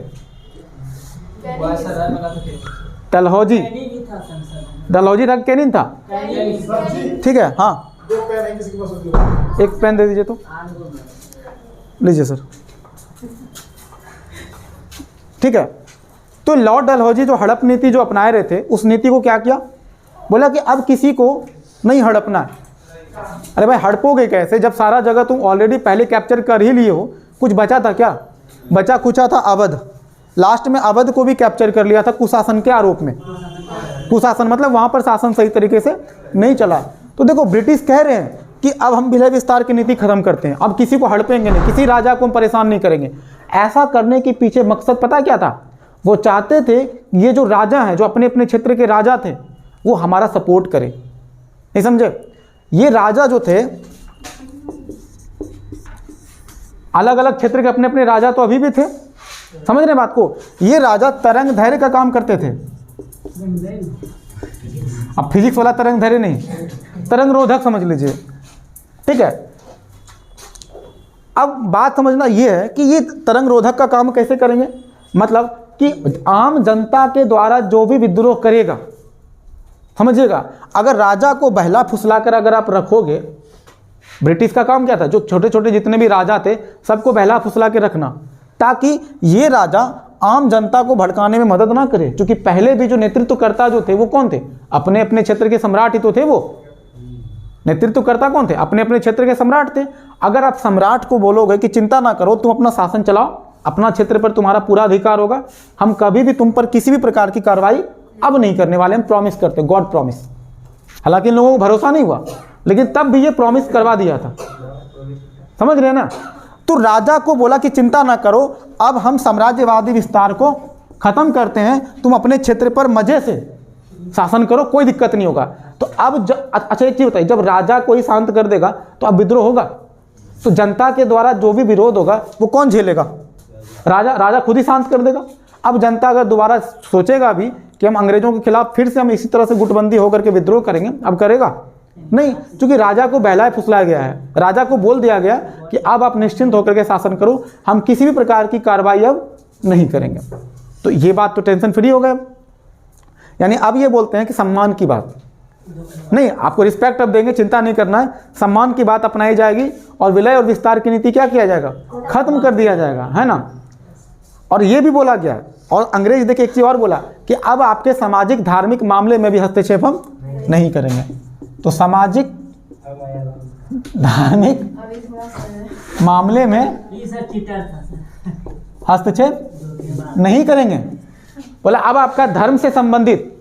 डलहौजी, डलहौजी था, कैनिंग था, ठीक है। हाँ एक पेन दे दीजिए, तो लीजिए सर, ठीक है। तो लॉर्ड डलहौजी जो हड़प नीति जो अपनाए रहे थे, उस नीति को क्या किया, बोला कि अब किसी को नहीं हड़पना है। अरे भाई हड़पोगे कैसे जब सारा जगह तुम ऑलरेडी पहले कैप्चर कर ही लिए हो, कुछ बचा था क्या, बचा कुचा था अवध, लास्ट में अवध को भी कैप्चर कर लिया था कुशासन के आरोप में। कुशासन मतलब वहाँ पर शासन सही तरीके से नहीं चला। तो देखो ब्रिटिश कह रहे हैं कि अब हम विलय विस्तार की नीति खत्म करते हैं, अब किसी को हड़पेंगे नहीं, किसी राजा को हम परेशान नहीं करेंगे। ऐसा करने के पीछे मकसद पता क्या था, वो चाहते थे ये जो राजा हैं, जो अपने अपने क्षेत्र के राजा थे, वो हमारा सपोर्ट करें। नहीं समझे, ये राजा जो थे अलग अलग क्षेत्र के अपने अपने राजा तो अभी भी थे, समझ रहे बात को। ये राजा तरंग धैर्य का काम करते थे। अब फिजिक्स वाला तरंग धैर्य नहीं, तरंग रोधक समझ लीजिए, ठीक है। अब बात समझना ये है कि ये तरंग रोधक का काम कैसे करेंगे, मतलब कि आम जनता के द्वारा जो भी विद्रोह करेगा, समझिएगा, अगर राजा को बहला फुसला कर अगर आप रखोगे, ब्रिटिश का काम क्या था, जो छोटे छोटे जितने भी राजा थे सबको बहला फुसला के रखना, ताकि ये राजा आम जनता को भड़काने में मदद ना करे। क्योंकि पहले भी जो नेतृत्वकर्ता जो थे वो कौन थे, अपने अपने क्षेत्र के सम्राट ही तो थे वो, नेतृत्व करता कौन थे? अपने अपने क्षेत्र के सम्राट थे। अगर आप सम्राट को बोलोगे कि चिंता ना करो, तुम अपना शासन चलाओ, अपना क्षेत्र पर तुम्हारा पूरा अधिकार होगा, हम कभी भी तुम पर किसी भी प्रकार की कार्रवाई अब नहीं करने वाले, हम प्रॉमिस करते, गॉड प्रॉमिस। हालांकि इन लोगों को भरोसा नहीं हुआ, लेकिन तब भी ये प्रॉमिस करवा दिया था। समझ रहे हैं ना? तो राजा को बोला कि चिंता ना करो, अब हम साम्राज्यवादी विस्तार को खत्म करते हैं, तुम अपने क्षेत्र पर मजे से शासन करो, कोई दिक्कत नहीं होगा। तो अब अच्छा एक चीज बताइए, जब राजा को ही शांत कर देगा तो अब विद्रोह होगा, तो जनता के द्वारा जो भी विरोध होगा वो कौन झेलेगा? राजा खुद ही शांत कर देगा। अब जनता अगर दोबारा सोचेगा भी कि हम अंग्रेजों के खिलाफ फिर से हम इसी तरह से गुटबंदी होकर के विद्रोह करेंगे, अब करेगा नहीं, क्योंकि राजा को बहलाया फुसलाया गया है। राजा को बोल दिया गया कि अब आप निश्चिंत होकर के शासन करो, हम किसी भी प्रकार की कार्रवाई अब नहीं करेंगे। तो ये बात तो टेंशन फ्री हो गए। यानी अब ये बोलते हैं कि सम्मान की बात नहीं, आपको रिस्पेक्ट अब देंगे, चिंता नहीं करना है, सम्मान की बात अपनाई जाएगी और विलय और विस्तार की नीति क्या किया जाएगा? खत्म कर दिया जाएगा, है ना? और ये भी बोला गया, और अंग्रेज देखिए एक चीज और बोला कि अब आपके सामाजिक धार्मिक मामले में भी हस्तक्षेप हम नहीं करेंगे। तो सामाजिक धार्मिक मामले में हस्तक्षेप नहीं करेंगे। बोला अब आपका धर्म से संबंधित,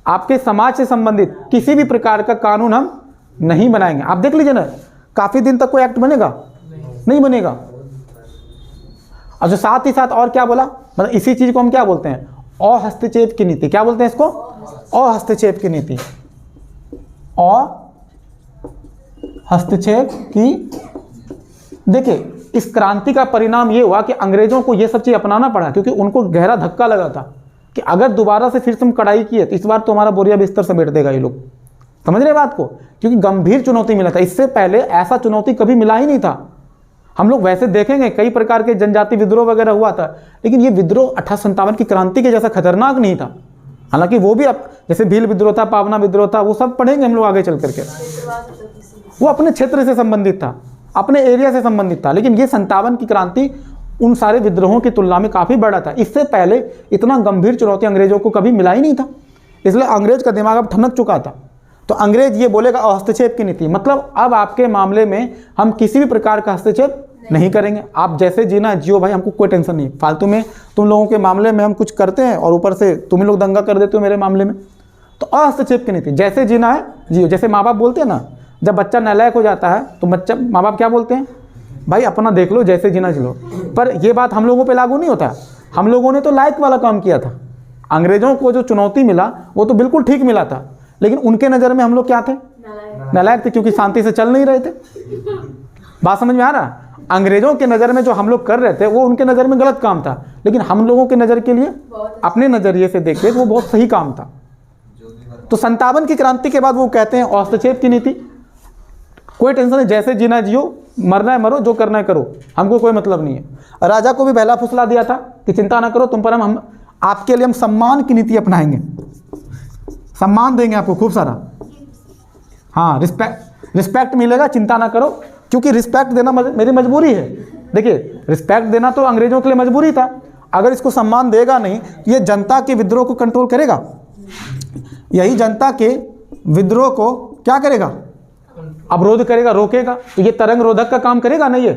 आपके समाज से संबंधित किसी भी प्रकार का कानून हम नहीं बनाएंगे। आप देख लीजिए ना, काफी दिन तक कोई एक्ट बनेगा नहीं बनेगा। और जो साथ ही साथ और क्या बोला, मतलब इसी चीज को हम क्या बोलते हैं? अहस्तक्षेप की नीति। क्या बोलते हैं इसको? अहस्तक्षेप की नीति। हस्तक्षेप की, देखिए इस क्रांति का परिणाम ये हुआ कि अंग्रेजों को ये सब चीज अपनाना पड़ा, क्योंकि उनको गहरा धक्का लगा था कि अगर दोबारा से फिर तुम कड़ाई किए तो इस बार तुम्हारा बोरिया बिस्तर समेट देगा ये लोग। समझ रहे बात को? क्योंकि गंभीर चुनौती मिला था, इससे पहले ऐसा चुनौती कभी मिला ही नहीं था। हम लोग वैसे देखेंगे कई प्रकार के जनजाति विद्रोह वगैरह हुआ था, लेकिन ये विद्रोह 1857 की क्रांति के जैसा खतरनाक नहीं था। हालांकि वो भी अब जैसे भील विद्रोह था, पावना विद्रोह था, वो सब पढ़ेंगे हम लोग आगे चल करके। वो अपने क्षेत्र से संबंधित था, अपने एरिया से संबंधित था, लेकिन ये 57 की क्रांति उन सारे विद्रोहों की तुलना में काफ़ी बड़ा था। इससे पहले इतना गंभीर चुनौती अंग्रेजों को कभी मिला ही नहीं था, इसलिए अंग्रेज का दिमाग अब ठनक चुका था। तो अंग्रेज ये बोलेगा हस्तक्षेप की नीति, मतलब अब आपके मामले में हम किसी भी प्रकार का हस्तक्षेप नहीं करेंगे, आप जैसे जीना जियो भाई, हमको कोई टेंशन नहीं। फालतू में तुम लोगों के मामले में हम कुछ करते हैं और ऊपर से तुम लोग दंगा कर देते हो मेरे मामले में। तो हस्तक्षेप की नीति, जैसे जीना है जियो। जैसे माँ बाप बोलते हैं ना, जब बच्चा नालायक हो जाता है तो बच्चा माँ बाप क्या बोलते हैं? भाई अपना देख लो, जैसे जीना जी लो। पर ये बात हम लोगों पे लागू नहीं होता। हम लोगों ने तो लायक वाला काम किया था। अंग्रेजों को जो चुनौती मिला वो तो बिल्कुल ठीक मिला था, लेकिन उनके नज़र में हम लोग क्या थे? नालायक थे, क्योंकि शांति से चल नहीं रहे थे। बात समझ में आ रहा? अंग्रेजों के नज़र में जो हम लोग कर रहे थे वो उनके नज़र में गलत काम था, लेकिन हम लोगों के नज़र के लिए अपने नज़रिए से देखते तो वो बहुत सही काम था। तो 57 की क्रांति के बाद वो कहते हैं हस्तक्षेप की नीति, कोई टेंशन नहीं, जैसे जीना जियो, मरना है मरो, जो करना है करो, हमको कोई मतलब नहीं है। राजा को भी बहला फुसला दिया था कि चिंता ना करो, तुम पर हम आपके लिए हम सम्मान की नीति अपनाएंगे, सम्मान देंगे आपको खूब सारा। हाँ, रिस्पेक्ट मिलेगा, चिंता ना करो, क्योंकि रिस्पेक्ट देना मेरी मजबूरी है। देखिए रिस्पेक्ट देना तो अंग्रेजों के लिए मजबूरी था, अगर इसको सम्मान देगा नहीं, ये जनता के विद्रोह को कंट्रोल करेगा, यही जनता के विद्रोह को क्या करेगा? अवरोध करेगा, रोकेगा। तो ये तरंग रोधक का काम करेगा ना ये।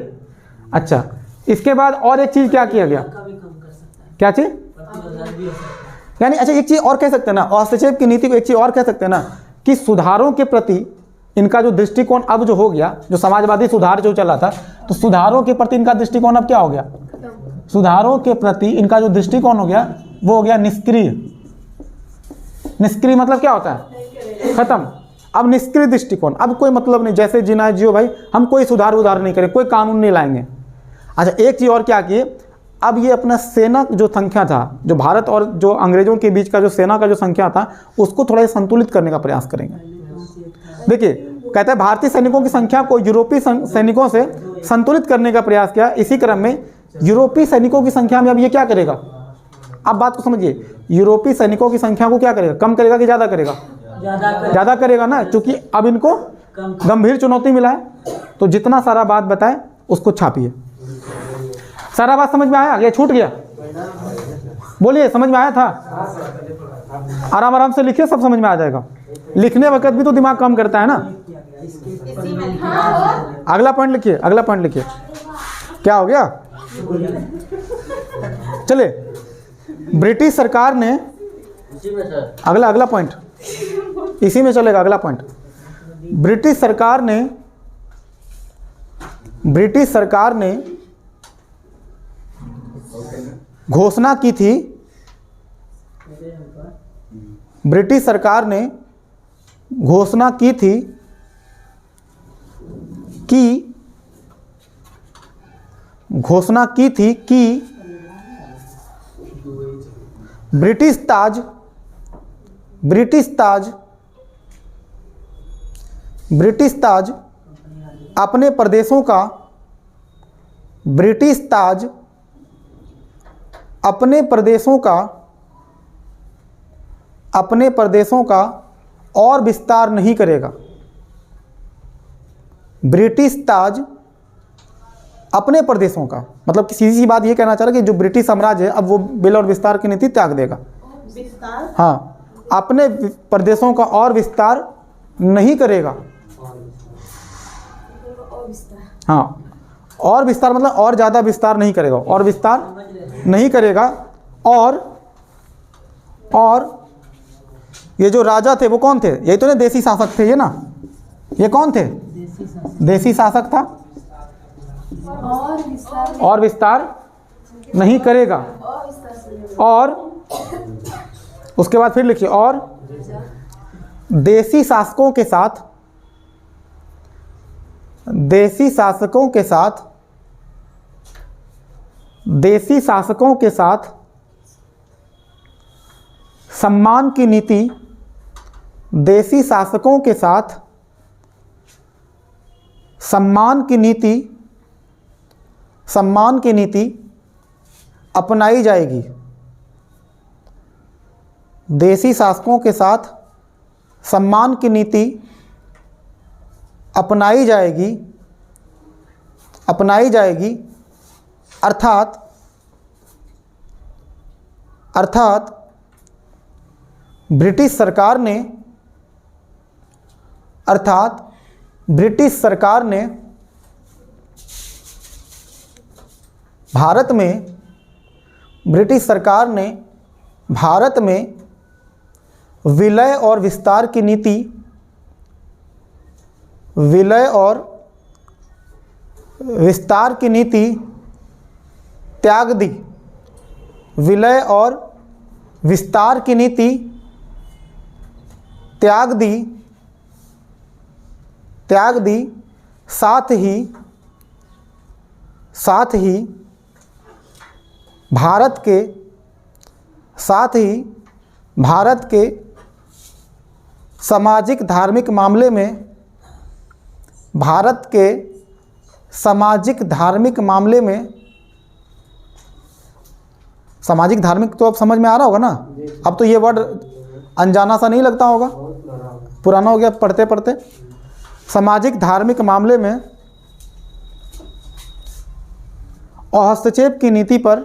अच्छा, इसके बाद और एक चीज क्या किया गया? क्या चीज? यानी अच्छा एक चीज और कह सकते हैं ना, हस्तक्षेप की नीति को एक चीज और कह सकते हैं ना, कि सुधारों के प्रति इनका जो दृष्टिकोण अब जो हो गया, जो समाजवादी सुधार जो चला था, तो सुधारों के प्रति इनका दृष्टिकोण अब क्या हो गया? सुधारों के प्रति इनका जो दृष्टिकोण हो गया वो हो गया निष्क्रिय। निष्क्रिय मतलब क्या होता है? खत्म। अब निष्क्रिय दृष्टिकोण, अब कोई मतलब नहीं, जैसे जीना है जियो भाई, हम कोई सुधार नहीं करें, कोई कानून नहीं लाएंगे। अच्छा एक चीज और क्या किए, अब ये अपना सेना जो संख्या था, जो भारत और जो अंग्रेजों के बीच का जो सेना का जो संख्या था, उसको थोड़ा संतुलित करने का प्रयास करेंगे। देखिए कहते हैं भारतीय सैनिकों की संख्या को यूरोपीय सैनिकों से संतुलित करने का प्रयास किया। इसी क्रम में यूरोपीय सैनिकों की संख्या में अब ये क्या करेगा? अब बात को समझिए, यूरोपीय सैनिकों की संख्या को क्या करेगा? कम करेगा कि ज़्यादा करेगा? ज़्यादा करेगा ना, क्योंकि अब इनको गंभीर चुनौती मिला है। तो जितना सारा बात बताए उसको छापिए। सारा बात समझ में आया? ये छूट गया? बोलिए, समझ में आया था? आराम आराम से लिखिए, सब समझ में आ जाएगा। लिखने वक्त भी तो दिमाग काम करता है ना। इसी में लिखा है। अगला पॉइंट लिखिए, अगला पॉइंट लिखिए। क्या हो गया? चलिए, ब्रिटिश सरकार ने, अगला पॉइंट इसी में चलेगा। अगला पॉइंट, ब्रिटिश सरकार ने घोषणा की थी, ब्रिटिश सरकार ने घोषणा की थी कि ब्रिटिश ताज अपने प्रदेशों का और विस्तार नहीं करेगा। ब्रिटिश ताज अपने प्रदेशों का, मतलब सीधी सी बात ये कहना चाह रहा है कि जो ब्रिटिश साम्राज्य है अब वो विलय और विस्तार की नीति त्याग देगा। विस्तार, हाँ, अपने प्रदेशों का और विस्तार नहीं करेगा। हाँ, और विस्तार मतलब और ज़्यादा विस्तार नहीं करेगा, और विस्तार नहीं करेगा। और ये जो राजा थे वो कौन थे? यही तो नहीं, देसी शासक थे ये ना। ये कौन थे? देसी शासक था। और विस्तार नहीं करेगा। और उसके बाद फिर लिखिए, और देसी शासकों के साथ सम्मान की नीति, देसी शासकों के साथ सम्मान की नीति अपनाई जाएगी। देसी शासकों के साथ सम्मान की नीति अपनाई जाएगी। अर्थात ब्रिटिश सरकार ने भारत में विलय और विस्तार की नीति त्याग दी। विलय और विस्तार की नीति त्याग दी। साथ ही भारत के सामाजिक धार्मिक मामले में सामाजिक धार्मिक तो अब समझ में आ रहा होगा ना। अब तो ये वर्ड अनजाना सा नहीं लगता होगा, पुराना हो गया पढ़ते पढ़ते। सामाजिक धार्मिक मामले में हस्तक्षेप की नीति पर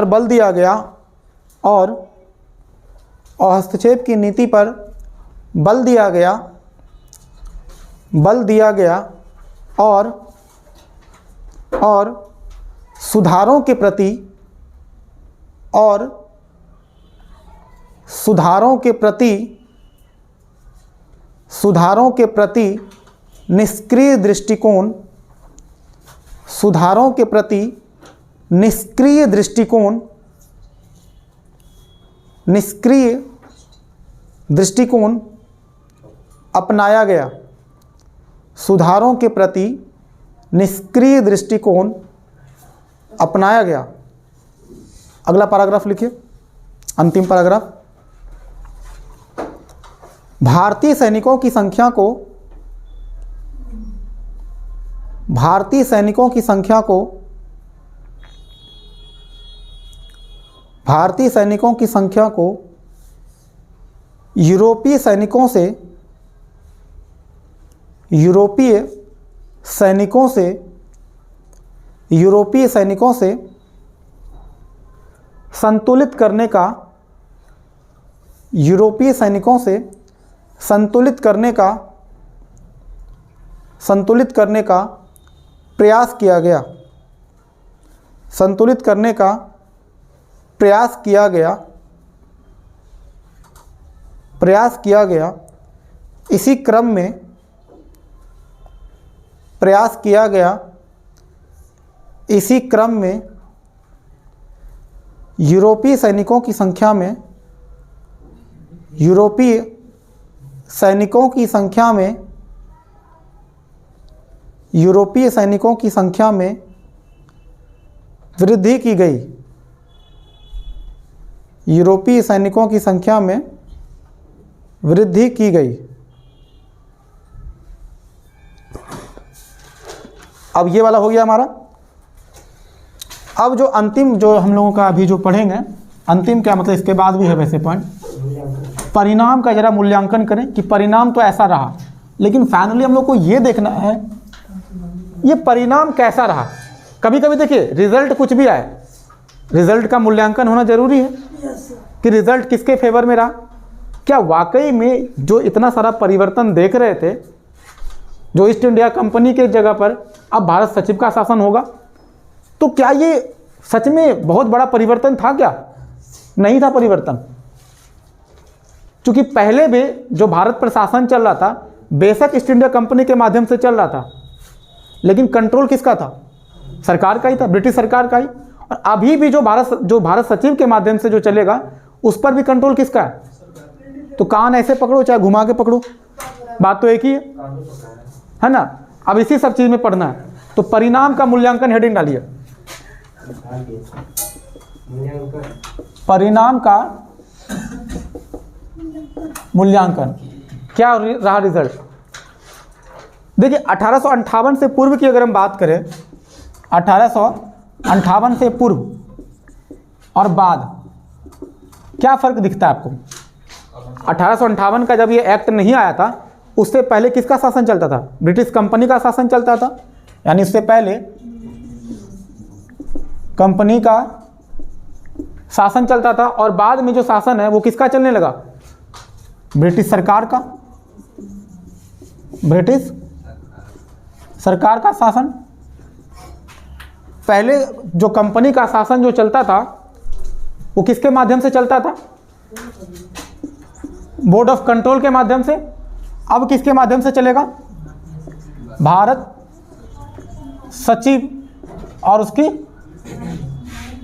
बल दिया गया और हस्तक्षेप की नीति पर बल दिया गया और सुधारों के प्रति निष्क्रिय दृष्टिकोण अपनाया गया। सुधारों के प्रति निष्क्रिय दृष्टिकोण अपनाया गया। अगला पैराग्राफ लिखिए, अंतिम पैराग्राफ। भारतीय सैनिकों की संख्या को यूरोपीय सैनिकों से यूरोपीय सैनिकों से संतुलित करने का प्रयास किया गया। इसी क्रम में यूरोपीय सैनिकों की संख्या में वृद्धि की गई। अब ये वाला हो गया हमारा। अब जो अंतिम जो हम लोगों का अभी जो पढ़ेंगे, अंतिम क्या मतलब इसके बाद भी है वैसे पॉइंट, परिणाम का जरा मूल्यांकन करें कि परिणाम तो ऐसा रहा, लेकिन फाइनली हम लोग को ये देखना है ये परिणाम कैसा रहा। कभी कभी देखिए रिजल्ट कुछ भी आए, रिजल्ट का मूल्यांकन होना जरूरी है कि रिजल्ट किसके फेवर में रहा। क्या वाकई में जो इतना सारा परिवर्तन देख रहे थे, जो ईस्ट इंडिया कंपनी के जगह पर अब भारत सचिव का शासन होगा, तो क्या ये सच में बहुत बड़ा परिवर्तन था? क्या नहीं था परिवर्तन? क्योंकि पहले भी जो भारत पर शासन चल रहा था बेशक ईस्ट इंडिया कंपनी के माध्यम से चल रहा था, लेकिन कंट्रोल किसका था? सरकार का ही था, ब्रिटिश सरकार का ही। और अभी भी जो भारत सचिव के माध्यम से जो चलेगा उस पर भी कंट्रोल किसका है? तो कान ऐसे पकड़ो चाहे घुमा के पकड़ो, बात तो एक ही है ना। अब इसी सब चीज में पढ़ना है। तो परिणाम का मूल्यांकन हेडिंग डालिए, परिणाम का मूल्यांकन क्या रहा रिजल्ट। देखिए 1858 से पूर्व की अगर हम बात करें, 1858 से पूर्व और बाद क्या फर्क दिखता है आपको? 1858 का जब ये एक्ट नहीं आया था उससे पहले किसका शासन चलता था? ब्रिटिश कंपनी का शासन चलता था, यानी उससे पहले कंपनी का शासन चलता था और बाद में जो शासन है वो किसका चलने लगा? ब्रिटिश सरकार का, ब्रिटिश सरकार का शासन। पहले जो कंपनी का शासन जो चलता था वो किसके माध्यम से चलता था? बोर्ड ऑफ कंट्रोल के माध्यम से। अब किसके माध्यम से चलेगा? भारत सचिव और उसकी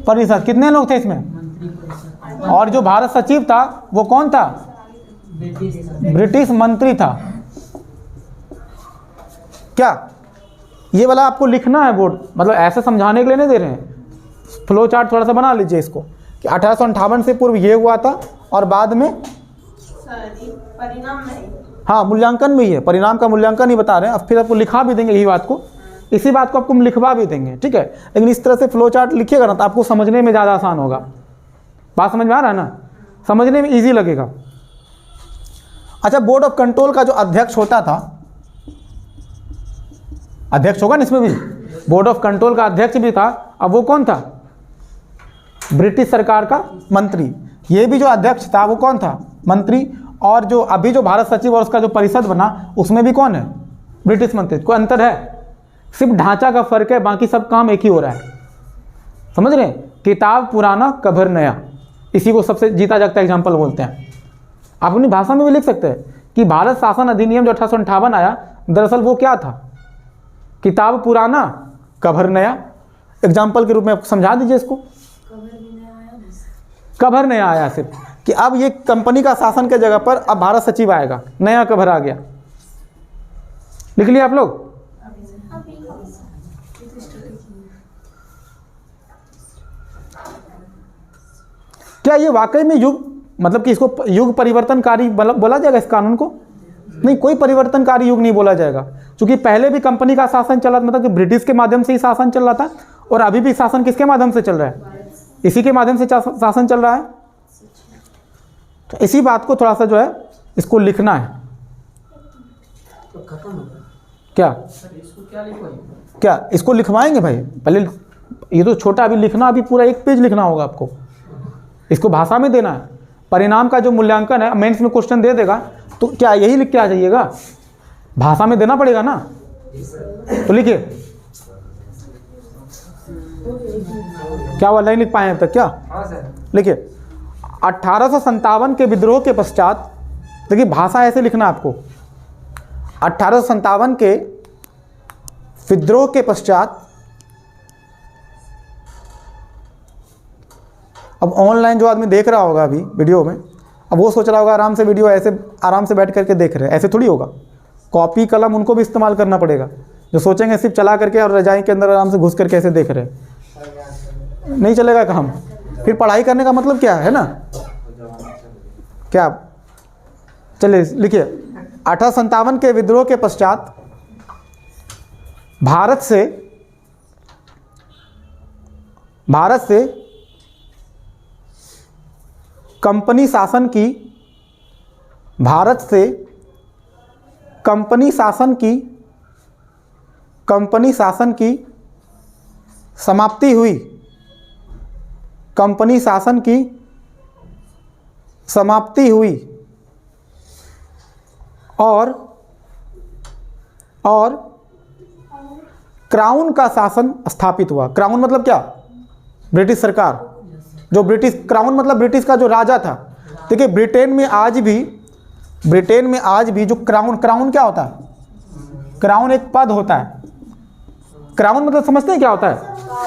परिषद। कितने लोग थे इसमें? और जो भारत सचिव था वो कौन था? ब्रिटिश मंत्री था। क्या ये वाला आपको लिखना है बोर्ड, मतलब ऐसे समझाने के लिए नहीं दे रहे हैं, फ्लो चार्ट थोड़ा सा बना लीजिए इसको कि 1858 से पूर्व ये हुआ था और बाद में परिणाम नहीं, हाँ मूल्यांकन भी है, परिणाम का मूल्यांकन ही बता रहे हैं। अब फिर आपको लिखा भी देंगे यही बात को, इसी बात को आपको हम लिखवा भी देंगे, ठीक है। लेकिन इस तरह से फ्लो चार्ट लिखिएगा ना तो आपको समझने में ज़्यादा आसान होगा। बात समझ में आ रहा है ना, समझने में ईजी लगेगा। अच्छा, बोर्ड ऑफ कंट्रोल का जो अध्यक्ष होता था, अध्यक्ष होगा ना इसमें भी, बोर्ड ऑफ कंट्रोल का अध्यक्ष भी था। अब वो कौन था? ब्रिटिश सरकार का मंत्री। ये भी जो अध्यक्ष था वो कौन था? मंत्री। और जो अभी जो भारत सचिव और उसका जो परिषद बना उसमें भी कौन है? ब्रिटिश मंत्री। कोई अंतर है? सिर्फ ढांचा का फर्क है, बाकी सब काम एक ही हो रहा है। समझ रहे हैं? किताब पुराना कबर नया, इसी को सबसे जीता जागता एग्जाम्पल बोलते हैं। आप अपनी भाषा में भी लिख सकते हैं कि भारत शासन अधिनियम जो 1858 आया, दरअसल वो क्या था? किताब पुराना कबर नया। एग्जाम्पल के रूप में समझा दीजिए इसको। कबर नया आया सिर्फ कि अब ये कंपनी का शासन के जगह पर अब भारत सचिव आएगा, नया कबर आ गया। लिख लिया आप लोग? क्या ये वाकई में युग, मतलब कि इसको युग परिवर्तनकारी बोला जाएगा इस कानून को? नहीं, कोई परिवर्तनकारी युग नहीं बोला जाएगा, क्योंकि पहले भी कंपनी का शासन चला, मतलब कि ब्रिटिश के माध्यम से ही शासन चल रहा था। और अभी भी शासन किसके माध्यम से चल रहा है? इसी के माध्यम से शासन चल रहा है। तो इसी बात को थोड़ा सा जो है इसको लिखना है। क्या क्या इसको लिखवाएंगे भाई? पहले ये तो छोटा, अभी लिखना, अभी पूरा 1 पेज लिखना होगा आपको। इसको भाषा में देना है। परिणाम का जो मूल्यांकन है, मेंस में क्वेश्चन दे देगा तो क्या यही लिख के आ जाइएगा? भाषा में देना पड़ेगा ना। तो लिखिए, क्या हुआ, नहीं लिख पाए अब तक क्या? लिखिए, 1857 के विद्रोह के पश्चात, देखिए भाषा ऐसे लिखना आपको, 1857 के विद्रोह के पश्चात। अब ऑनलाइन जो आदमी देख रहा होगा अभी वीडियो में, अब वो सोच रहा होगा आराम से वीडियो ऐसे आराम से बैठ करके देख रहे हैं, ऐसे थोड़ी होगा। कॉपी कलम उनको भी इस्तेमाल करना पड़ेगा, जो सोचेंगे सिर्फ चला करके और रजाई के अंदर आराम से घुस करके ऐसे देख रहे हैं, नहीं चलेगा काम। फिर पढ़ाई करने का मतलब क्या है ना? क्या? चलिए लिखिए, 1857 के विद्रोह के पश्चात भारत से कंपनी शासन की समाप्ति हुई। कंपनी शासन की समाप्ति हुई और क्राउन का शासन स्थापित हुआ। क्राउन मतलब क्या? ब्रिटिश सरकार। जो ब्रिटिश, क्राउन मतलब ब्रिटिश का जो राजा था। देखिए ब्रिटेन में आज भी जो क्राउन क्या होता है? क्राउन एक पद होता है। क्राउन मतलब समझते हैं क्या होता है?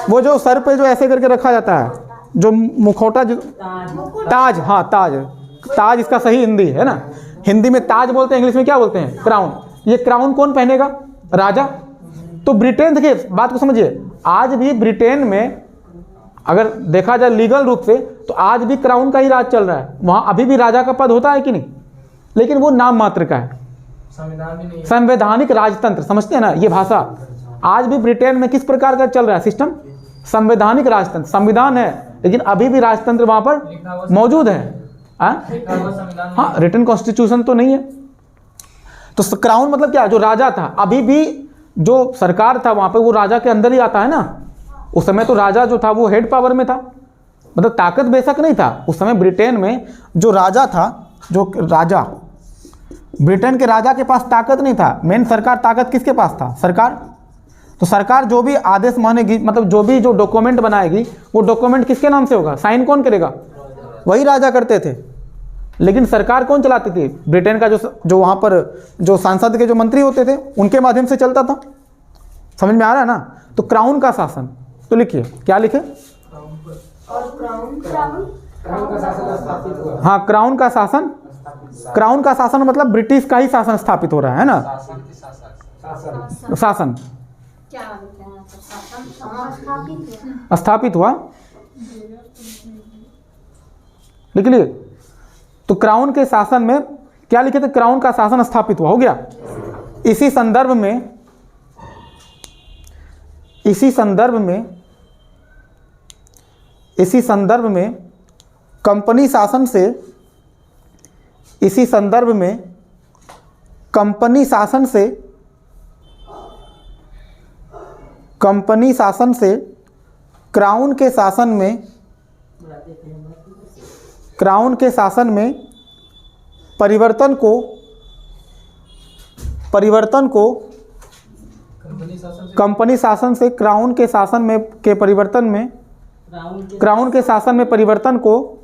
वो जो सर पे जो ऐसे करके रखा जाता है, जो मुखौटा, जो ताज, हाँ ताज इसका सही हिंदी है ना। हिंदी में ताज बोलते हैं, इंग्लिश में क्या बोलते हैं? क्राउन। ये क्राउन कौन पहनेगा? राजा। तो ब्रिटेन, देखिए बात को समझिए, आज भी ब्रिटेन में अगर देखा जाए लीगल रूप से तो आज भी क्राउन का ही राज चल रहा है। वहाँ अभी भी राजा का पद होता है कि नहीं? लेकिन वो नाम मात्र का है। संवैधानिक राजतंत्र, समझते हैं ना ये भाषा? आज भी ब्रिटेन में किस प्रकार का चल रहा है सिस्टम? संवैधानिक राजतंत्र। संविधान है लेकिन अभी भी राजतंत्र वहाँ पर मौजूद है। हाँ, रिटन कॉन्स्टिट्यूशन तो नहीं है। तो क्राउन मतलब क्या? जो राजा था, अभी भी जो सरकार था वहाँ पे वो राजा के अंदर ही आता है ना। उस समय तो राजा जो था वो हेड पावर में था, मतलब ताकत बेशक नहीं था उस समय। ब्रिटेन में जो राजा था, ब्रिटेन के राजा के पास ताकत नहीं था। मेन सरकार ताकत किसके पास था? सरकार। तो सरकार जो भी आदेश मानेगी, मतलब जो डॉक्यूमेंट बनाएगी, वो डॉक्यूमेंट किसके नाम से होगा? साइन कौन करेगा? वही राजा करते थे। लेकिन सरकार कौन चलाती थी? ब्रिटेन का जो वहाँ पर जो सांसद के जो मंत्री होते थे उनके माध्यम से चलता था। समझ में आ रहा है ना? तो क्राउन का शासन, तो लिखिए, क्या लिखे? हाँ, क्राउन का शासन। क्राउन का शासन मतलब ब्रिटिश का ही शासन स्थापित हो रहा है ना। शासन स्थापित हुआ, लिख लिए। तो क्राउन के शासन में क्या लिखे थे? क्राउन का शासन स्थापित हुआ, हो गया। इसी संदर्भ में कंपनी शासन से क्राउन के शासन में परिवर्तन को कंपनी शासन से क्राउन के शासन में के परिवर्तन में क्राउन के शासन में परिवर्तन को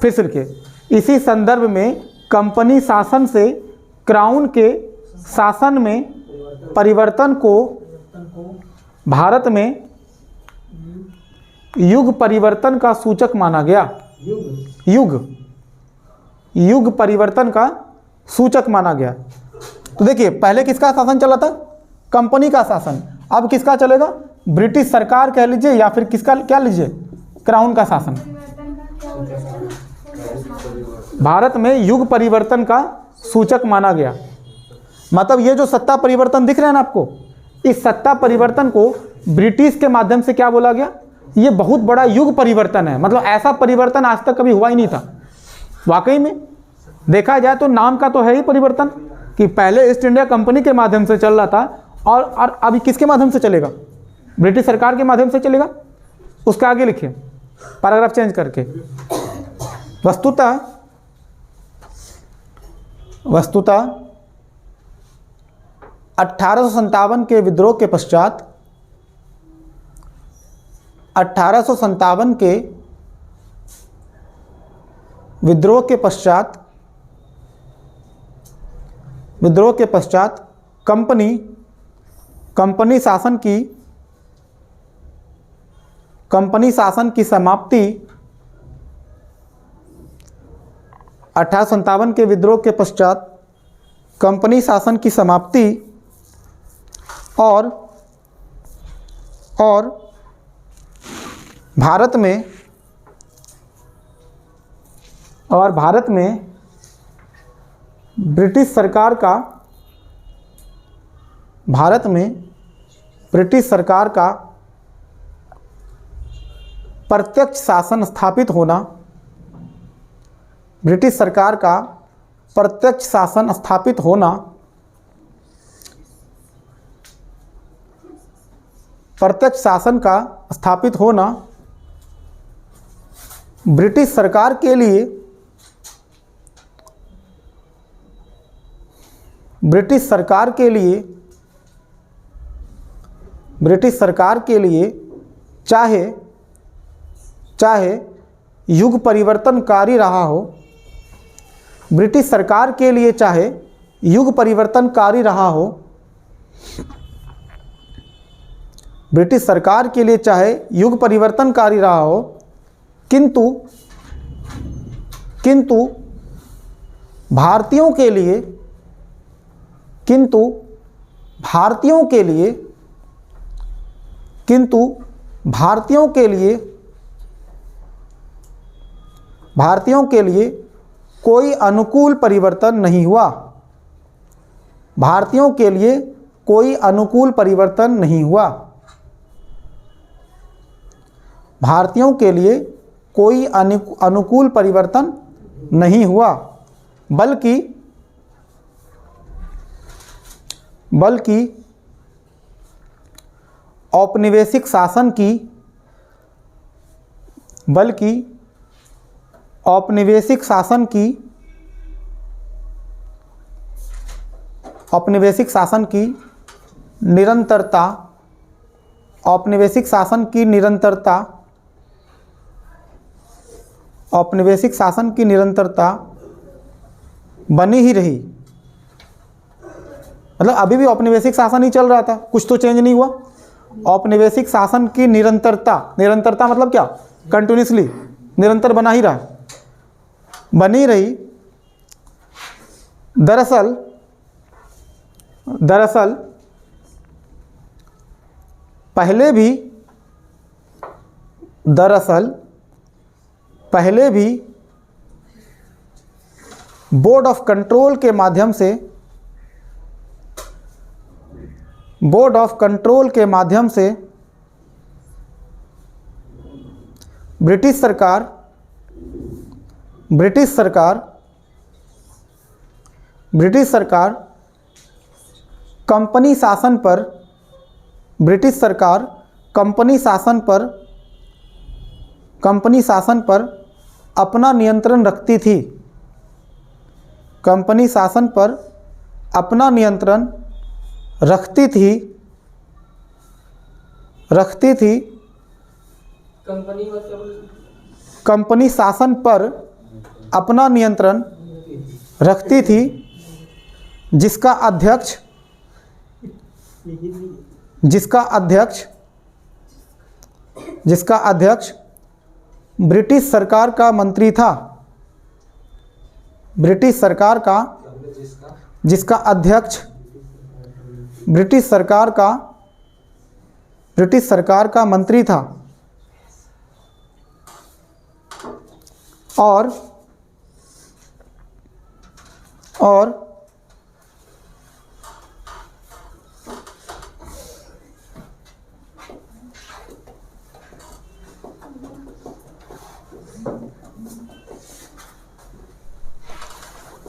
फिर से लिखिए। इसी संदर्भ में कंपनी शासन से क्राउन के शासन में परिवर्तन को भारत में युग परिवर्तन का सूचक माना गया। युग परिवर्तन का सूचक माना गया। तो देखिए पहले किसका शासन चला था? कंपनी का शासन। अब किसका चलेगा? ब्रिटिश सरकार कह लीजिए या फिर किसका, क्या लीजिए, क्राउन का शासन। भारत में युग परिवर्तन का सूचक माना गया। मतलब ये जो सत्ता परिवर्तन दिख रहे हैं ना आपको, इस सत्ता परिवर्तन को ब्रिटिश के माध्यम से क्या बोला गया? ये बहुत बड़ा युग परिवर्तन है। मतलब ऐसा परिवर्तन आज तक कभी हुआ ही नहीं था। वाकई में देखा जाए तो नाम का तो है ही परिवर्तन, कि पहले ईस्ट इंडिया कंपनी के माध्यम से चल रहा था और अभी किसके माध्यम से चलेगा? ब्रिटिश सरकार के माध्यम से चलेगा। उसके आगे लिखिए पैराग्राफ चेंज करके, वस्तुतः 1857 के विद्रोह के पश्चात 1857 के विद्रोह के पश्चात कंपनी शासन की समाप्ति 1857 के विद्रोह के पश्चात कंपनी शासन की समाप्ति और भारत में ब्रिटिश सरकार का प्रत्यक्ष शासन स्थापित होना, ब्रिटिश सरकार का प्रत्यक्ष शासन स्थापित होना, प्रत्यक्ष शासन का स्थापित होना ब्रिटिश सरकार के लिए चाहे युग परिवर्तनकारी रहा हो, ब्रिटिश सरकार के लिए चाहे युग परिवर्तनकारी रहा हो, ब्रिटिश सरकार के लिए चाहे युग परिवर्तनकारी रहा हो, किंतु भारतीयों के लिए कोई अनुकूल परिवर्तन नहीं हुआ। भारतीयों के लिए कोई अनुकूल परिवर्तन नहीं हुआ। भारतीयों के लिए कोई अनुकूल परिवर्तन नहीं हुआ, बल्कि औपनिवेशिक शासन की निरंतरता बनी ही रही। मतलब अभी भी औपनिवेशिक शासन ही चल रहा था, कुछ तो चेंज नहीं हुआ। औपनिवेशिक शासन की निरंतरता मतलब क्या? कंटिन्यूसली निरंतर बना ही रहा, बनी रही। दरअसल पहले भी बोर्ड ऑफ कंट्रोल के माध्यम से ब्रिटिश सरकार कंपनी शासन पर अपना नियंत्रण रखती थी। कंपनी शासन पर अपना नियंत्रण रखती थी। कंपनी शासन पर अपना नियंत्रण रखती थी, जिसका अध्यक्ष ब्रिटिश सरकार का मंत्री था। जिसका अध्यक्ष ब्रिटिश सरकार का मंत्री था। और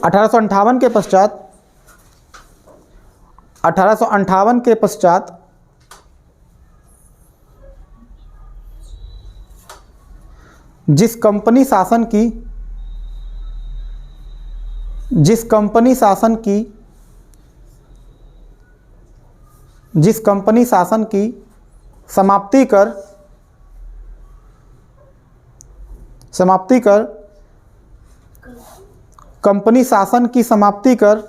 1858 के पश्चात 1858 के पश्चात जिस कंपनी शासन की समाप्ति कर कंपनी शासन की समाप्ति कर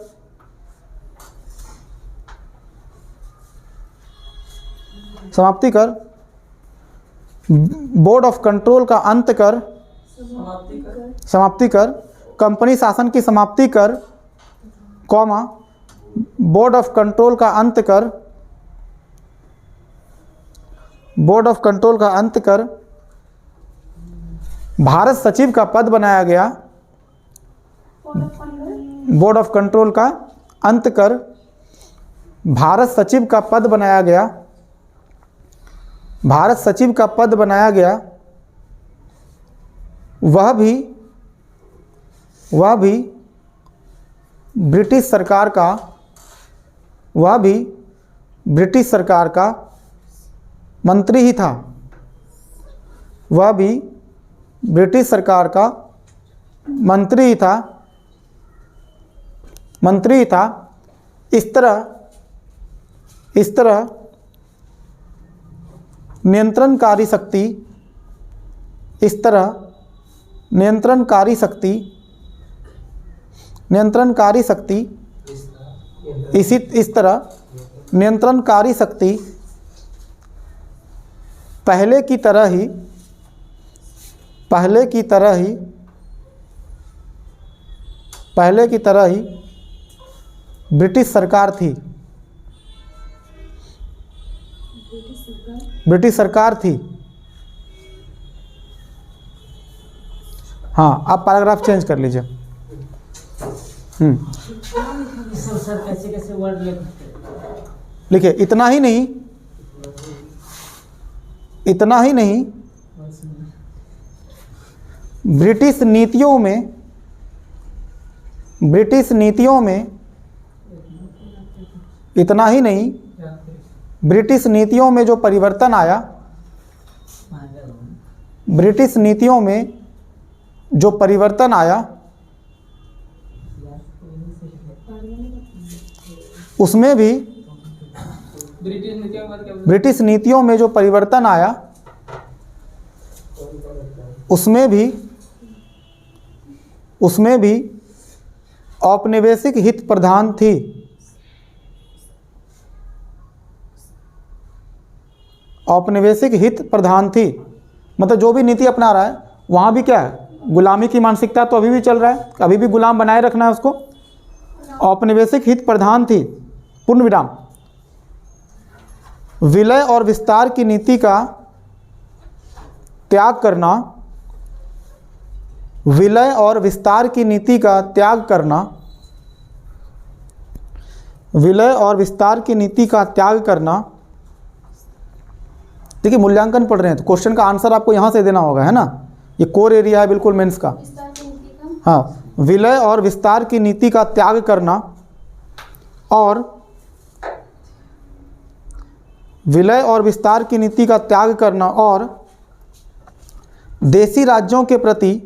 बोर्ड ऑफ कंट्रोल का अंत कर समाप्ति कर कंपनी शासन की समाप्ति कर कॉमा बोर्ड ऑफ कंट्रोल का अंत कर भारत सचिव का पद बनाया गया। बोर्ड ऑफ कंट्रोल का अंत कर भारत सचिव का पद बनाया गया। वह भी ब्रिटिश सरकार का मंत्री ही था। वह भी ब्रिटिश सरकार का मंत्री ही था। इस तरह नियंत्रणकारी शक्ति पहले की तरह ही ब्रिटिश सरकार थी। हाँ, आप पैराग्राफ चेंज कर लीजिए। सर कैसे वर्ड लिखिए, इतना ही नहीं ब्रिटिश नीतियों में जो परिवर्तन आया, उसमें भी ब्रिटिश नीतियों में जो परिवर्तन आया उसमें भी औपनिवेशिक हित प्रधान थी। मतलब जो भी नीति अपना रहा है वहाँ भी क्या है, गुलामी की मानसिकता तो अभी भी चल रहा है, अभी भी गुलाम बनाए रखना है उसको। औपनिवेशिक हित प्रधान थी, पूर्ण विराम। विलय और विस्तार की नीति का त्याग करना, देखिए मूल्यांकन पढ़ रहे हैं तो क्वेश्चन का आंसर आपको यहाँ से देना होगा, है ना। ये कोर एरिया है बिल्कुल मेंस का। हाँ, विलय और विस्तार की नीति का त्याग करना और देशी राज्यों के प्रति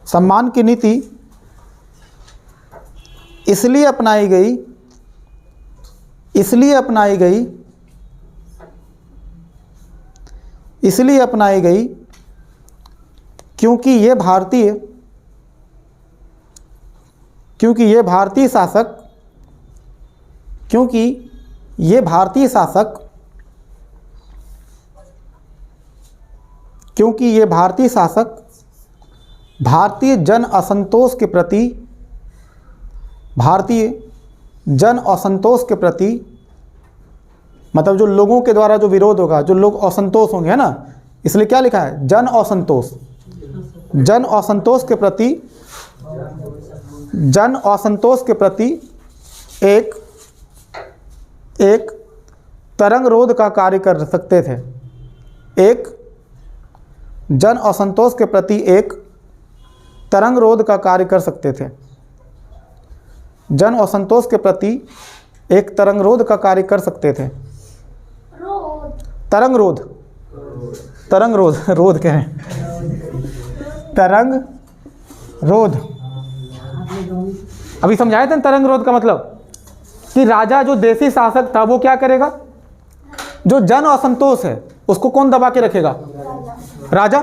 सम्मान की नीति इसलिए अपनाई गई क्योंकि ये भारतीय शासक भारतीय जन असंतोष के प्रति मतलब जो लोगों के द्वारा जो विरोध होगा, जो लोग असंतोष होंगे, है ना, इसलिए क्या लिखा है, जन असंतोष के प्रति जन असंतोष के प्रति एक तरंग रोध का कार्य कर सकते थे। एक जन असंतोष के प्रति एक तरंग रोध का कार्य कर सकते थे। जन असंतोष के प्रति एक तरंग रोध का कार्य कर सकते थे। तरंग रोध, तरंग रोध, रोध कह रहे हैं, तरंग रोध। अभी समझाए थे तरंग रोध का मतलब कि राजा जो देसी शासक था वो क्या करेगा, जो जन असंतोष है उसको कौन दबा के रखेगा, राजा।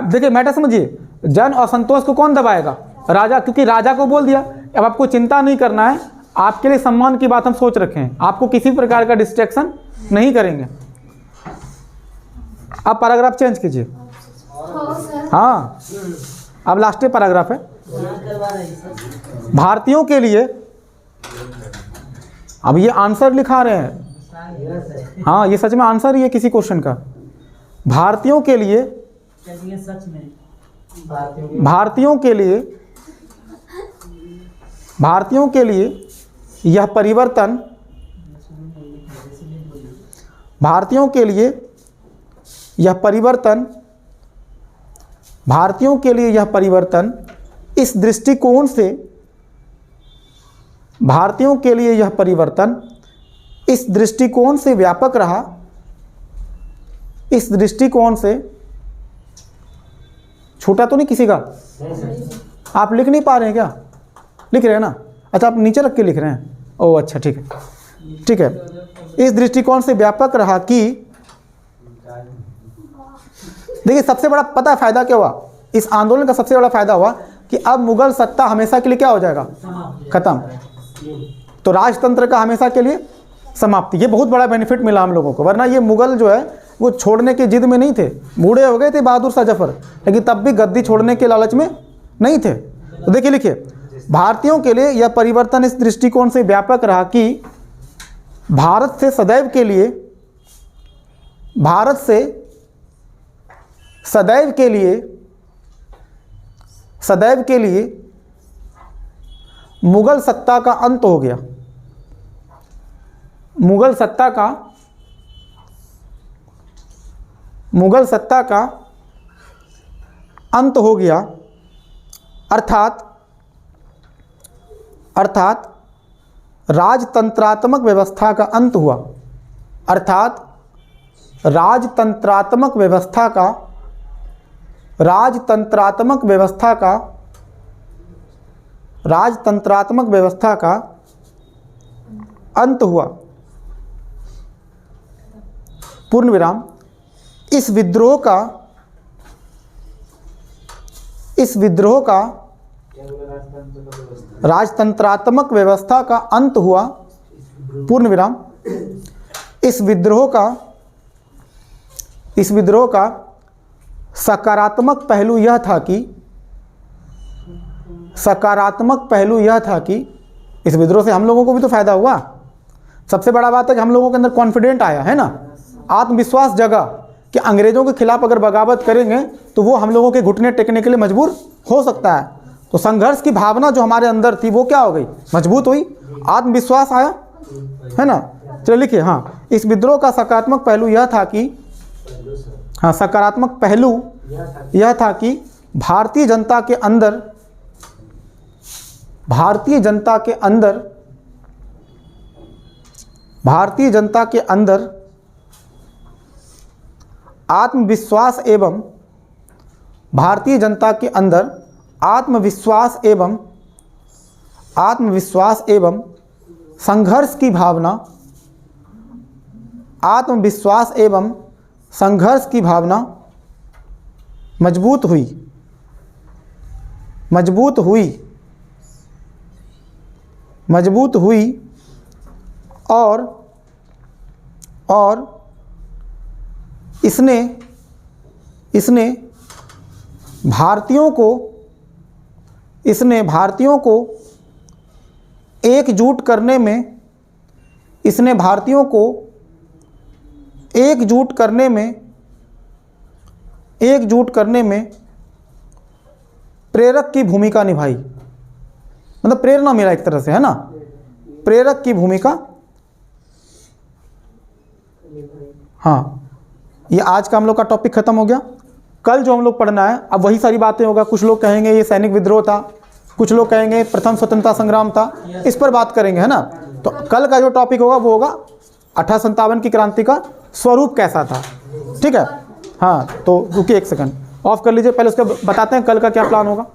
देखिए मैटर समझिए, जन असंतोष को कौन दबाएगा, राजा, क्योंकि राजा को बोल दिया अब आपको चिंता नहीं करना है, आपके लिए सम्मान की बात हम सोच रखे हैं, आपको किसी प्रकार का डिस्ट्रैक्शन नहीं करेंगे। अब पैराग्राफ चेंज कीजिए। हाँ अब लास्ट पैराग्राफ है। भारतीयों के लिए, अब ये आंसर लिखा रहे हैं, हाँ ये सच में आंसर ही है किसी क्वेश्चन का। भारतीयों के लिए, सच में भारतीयों के लिए, भारतीयों के लिए यह परिवर्तन, भारतीयों के लिए यह परिवर्तन, भारतीयों के लिए यह परिवर्तन इस दृष्टिकोण से, भारतीयों के लिए यह परिवर्तन इस दृष्टिकोण से व्यापक रहा, इस दृष्टिकोण से, छूटा तो नहीं किसी का? आप लिख नहीं पा रहे हैं क्या? लिख रहे हैं ना? अच्छा आप नीचे रख के लिख रहे हैं, ओह अच्छा ठीक है, ठीक है। इस दृष्टिकोण से व्यापक रहा कि, देखिए सबसे बड़ा पता है फायदा क्या हुआ इस आंदोलन का, सबसे बड़ा फायदा हुआ कि अब मुगल सत्ता हमेशा के लिए क्या हो जाएगा, खत्म। तो राजतंत्र का हमेशा के लिए समाप्ति, ये बहुत बड़ा बेनिफिट मिला हम लोगों को। वरना ये मुगल जो है वो छोड़ने की जिद में नहीं थे, बूढ़े हो गए थे बहादुर शाह जफर, लेकिन तब भी गद्दी छोड़ने के लालच में नहीं थे। तो देखिए लिखिए, भारतीयों के लिए यह परिवर्तन इस दृष्टिकोण से व्यापक रहा कि भारत से सदैव के लिए, भारत से सदैव के लिए, सदैव के लिए मुगल सत्ता का अंत हो गया, मुगल सत्ता का, मुगल सत्ता का अंत हो गया, अर्थात अर्थात राजतंत्रात्मक व्यवस्था का अंत हुआ, अर्थात राजतंत्रात्मक व्यवस्था का, राजतंत्रात्मक व्यवस्था का, राजतंत्रात्मक व्यवस्था का अंत हुआ। पूर्ण विराम। इस विद्रोह का, इस विद्रोह का राजतंत्रात्मक व्यवस्था का अंत हुआ, पूर्ण विराम। इस विद्रोह का, इस विद्रोह का सकारात्मक पहलू यह था कि, सकारात्मक पहलू यह था कि इस विद्रोह से हम लोगों को भी तो फायदा हुआ। सबसे बड़ा बात है कि हम लोगों के अंदर कॉन्फिडेंट आया है ना, आत्मविश्वास जगा कि अंग्रेजों के खिलाफ अगर बगावत करेंगे तो वो हम लोगों के घुटने टेकने के लिए मजबूर हो सकता है। तो संघर्ष की भावना जो हमारे अंदर थी वो क्या हो गई, मजबूत हुई, आत्मविश्वास आया, है ना। चलिए लिखिए, हाँ इस विद्रोह का सकारात्मक पहलू यह था कि, हाँ सकारात्मक पहलू यह था कि भारतीय जनता के अंदर, भारतीय जनता के अंदर, भारतीय जनता के अंदर आत्मविश्वास एवं, भारतीय जनता के अंदर आत्मविश्वास एवं, आत्मविश्वास एवं संघर्ष की भावना, आत्मविश्वास एवं संघर्ष की भावना मजबूत हुई, मजबूत हुई, मजबूत हुई और इसने, इसने भारतीयों को, इसने भारतीयों को एकजुट करने में, इसने भारतीयों को एकजुट करने में, एकजुट करने में प्रेरक की भूमिका निभाई, मतलब प्रेरणा मिला एक तरह से, है ना, प्रेरक की भूमिका। हाँ, ये आज का हम लोग का टॉपिक खत्म हो गया। कल जो हम लोग पढ़ना है, अब वही सारी बातें होगा। कुछ लोग कहेंगे ये सैनिक विद्रोह था, कुछ लोग कहेंगे प्रथम स्वतंत्रता संग्राम था, इस पर बात करेंगे, है ना। तो कल का जो टॉपिक होगा वो होगा 1857 की क्रांति का स्वरूप कैसा था, ठीक है। हाँ, तो रुकिए एक सेकंड, ऑफ कर लीजिए, पहले उसका बताते हैं कल का क्या प्लान होगा।